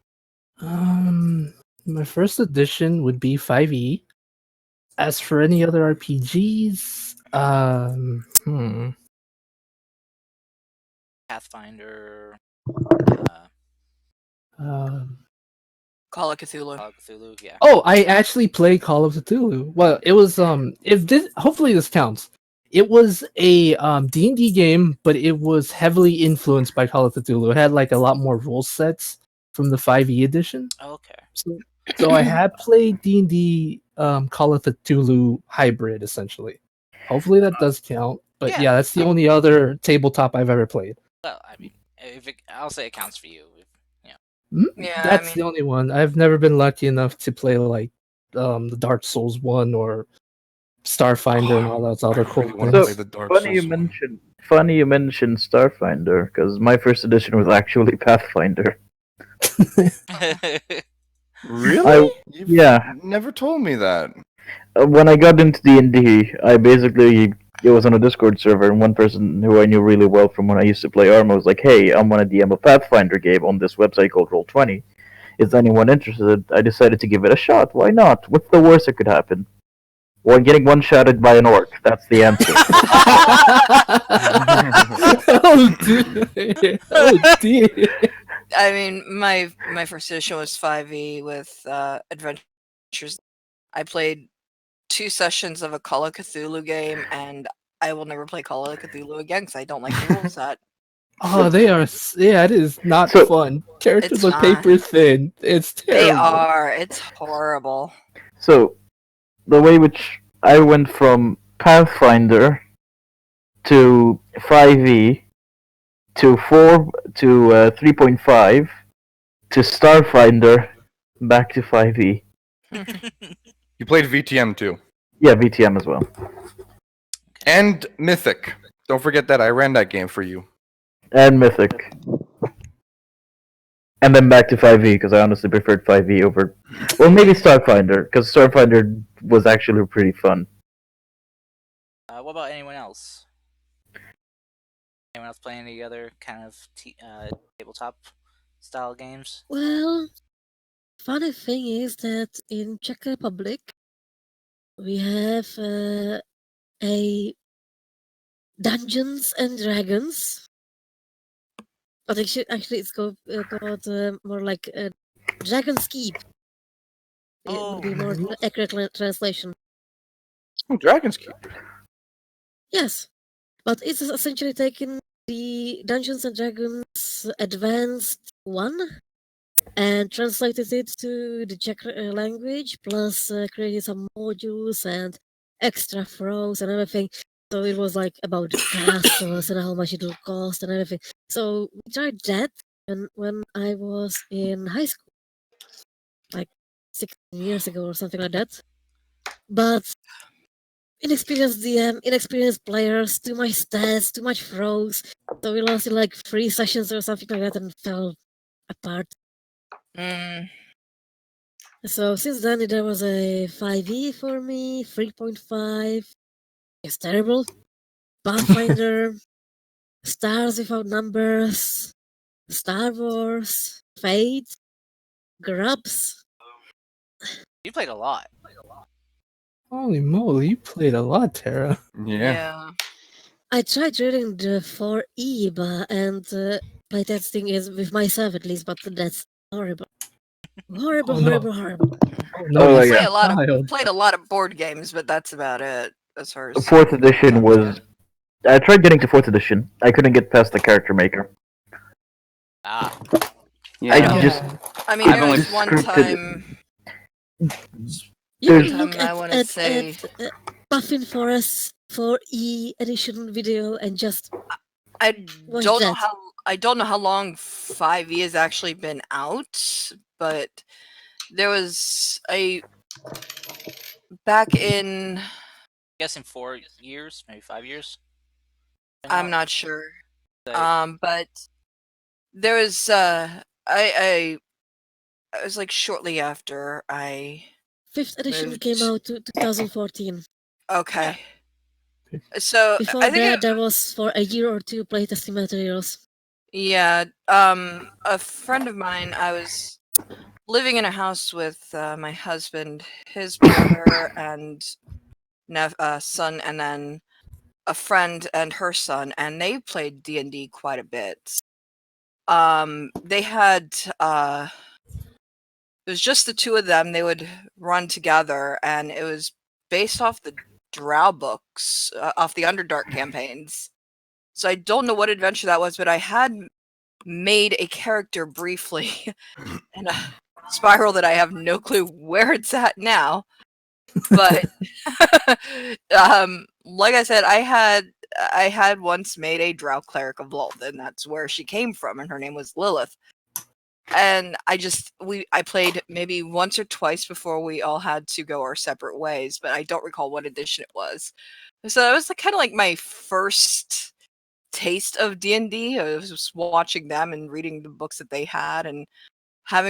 My first edition would be 5e. As for any other RPGs, Pathfinder. Call of Cthulhu. Call of Cthulhu, yeah. Oh, I actually played Call of Cthulhu. Well, it was hopefully this counts. It was a D&D game, but it was heavily influenced by Call of Cthulhu. It had like a lot more rule sets from the 5e edition. Okay. So I had played D&D Call of Cthulhu hybrid essentially. Hopefully that does count. But yeah, that's the only other tabletop I've ever played. Well, I mean, I'll say it counts for you. Yeah, that's the only one. I've never been lucky enough to play like the Dark Souls one or Starfinder and all those other cool ones. Funny you mentioned Starfinder because my first edition was actually Pathfinder. Really? You've never told me that. When I got into D&D, it was on a Discord server, and one person who I knew really well from when I used to play Arma was like, "Hey, I'm on a DM a Pathfinder game on this website called Roll20. Is anyone interested?" I decided to give it a shot. Why not? What's the worst that could happen? Well, getting one-shotted by an orc. That's the answer. Oh dear. I mean, my first edition was 5e with Adventures. I played 2 sessions of a Call of Cthulhu game, and I will never play Call of Cthulhu again because I don't like the rule set. Oh, they are. Yeah, it is not fun. Characters are paper thin. It's terrible. They are. It's horrible. So, the way which I went from Pathfinder to 5e to 3.5 to Starfinder back to 5e. You played VTM too. Yeah, VTM as well. And Mythic. Don't forget that I ran that game for you. And Mythic. And then back to 5e, because I honestly preferred 5e over... Well, maybe Starfinder, because Starfinder was actually pretty fun. What about anyone else? Anyone else playing any other kind of tabletop style games? Well, funny thing is that in Czech Republic, we have a Dungeons and Dragons. But actually it's called more like Dragon's Keep. It would be more accurate translation. Oh, Dragon's Keep. Yes, but it's essentially taken the Dungeons and Dragons Advanced 1 and translated it to the Czech language, plus created some modules and extra throws and everything. So it was like about castles and how much it will cost and everything. So we tried that when I was in high school, like 16 years ago or something like that. But inexperienced DM, inexperienced players, too much stats, too much throws. So we lost in like 3 sessions or something like that and fell apart. So since then there was a 5e for me, 3.5. It's terrible. Pathfinder, Stars Without Numbers, Star Wars, Fate, Grubs. You played a lot. Holy moly, you played a lot, Tara. Yeah. I tried reading the 4e and playtesting is with myself at least, but that's horrible. Horrible, Oh, no. horrible. No, Oh, you yeah. Played a lot of board games, but that's about it as far as 4th edition was... I tried getting to 4th edition. I couldn't get past the character maker. Ah. Yeah. I just... I mean, I've there only was one scripted- time. You There's- can look I wanna say- at Puffin Forest 4e edition video and just I What's don't know that? I don't know how long 5e has actually been out, but there was a back in Guessing 4 years, maybe 5 years. I'm not sure. Say- But there was I was like shortly after I 5th edition moved. came out to 2014. Okay. So Before I think that, there was for a year or two playtesting materials. yeah, a friend of mine, I was living in a house with my husband, his brother, and son, and then a friend and her son, and they played D&D quite a bit. They had it was just the two of them. They would run together, and it was based off the Drow books, off the Underdark campaigns. So I don't know what adventure that was, but I had made a character briefly in a spiral that I have no clue where it's at now. But like I said, I had once made a Drow cleric of Lolth, that's where she came from, and her name was Lilith. And I played maybe once or twice before we all had to go our separate ways, but I don't recall what edition it was. So that was kind of like my first taste of D&D. I was just watching them and reading the books that they had and having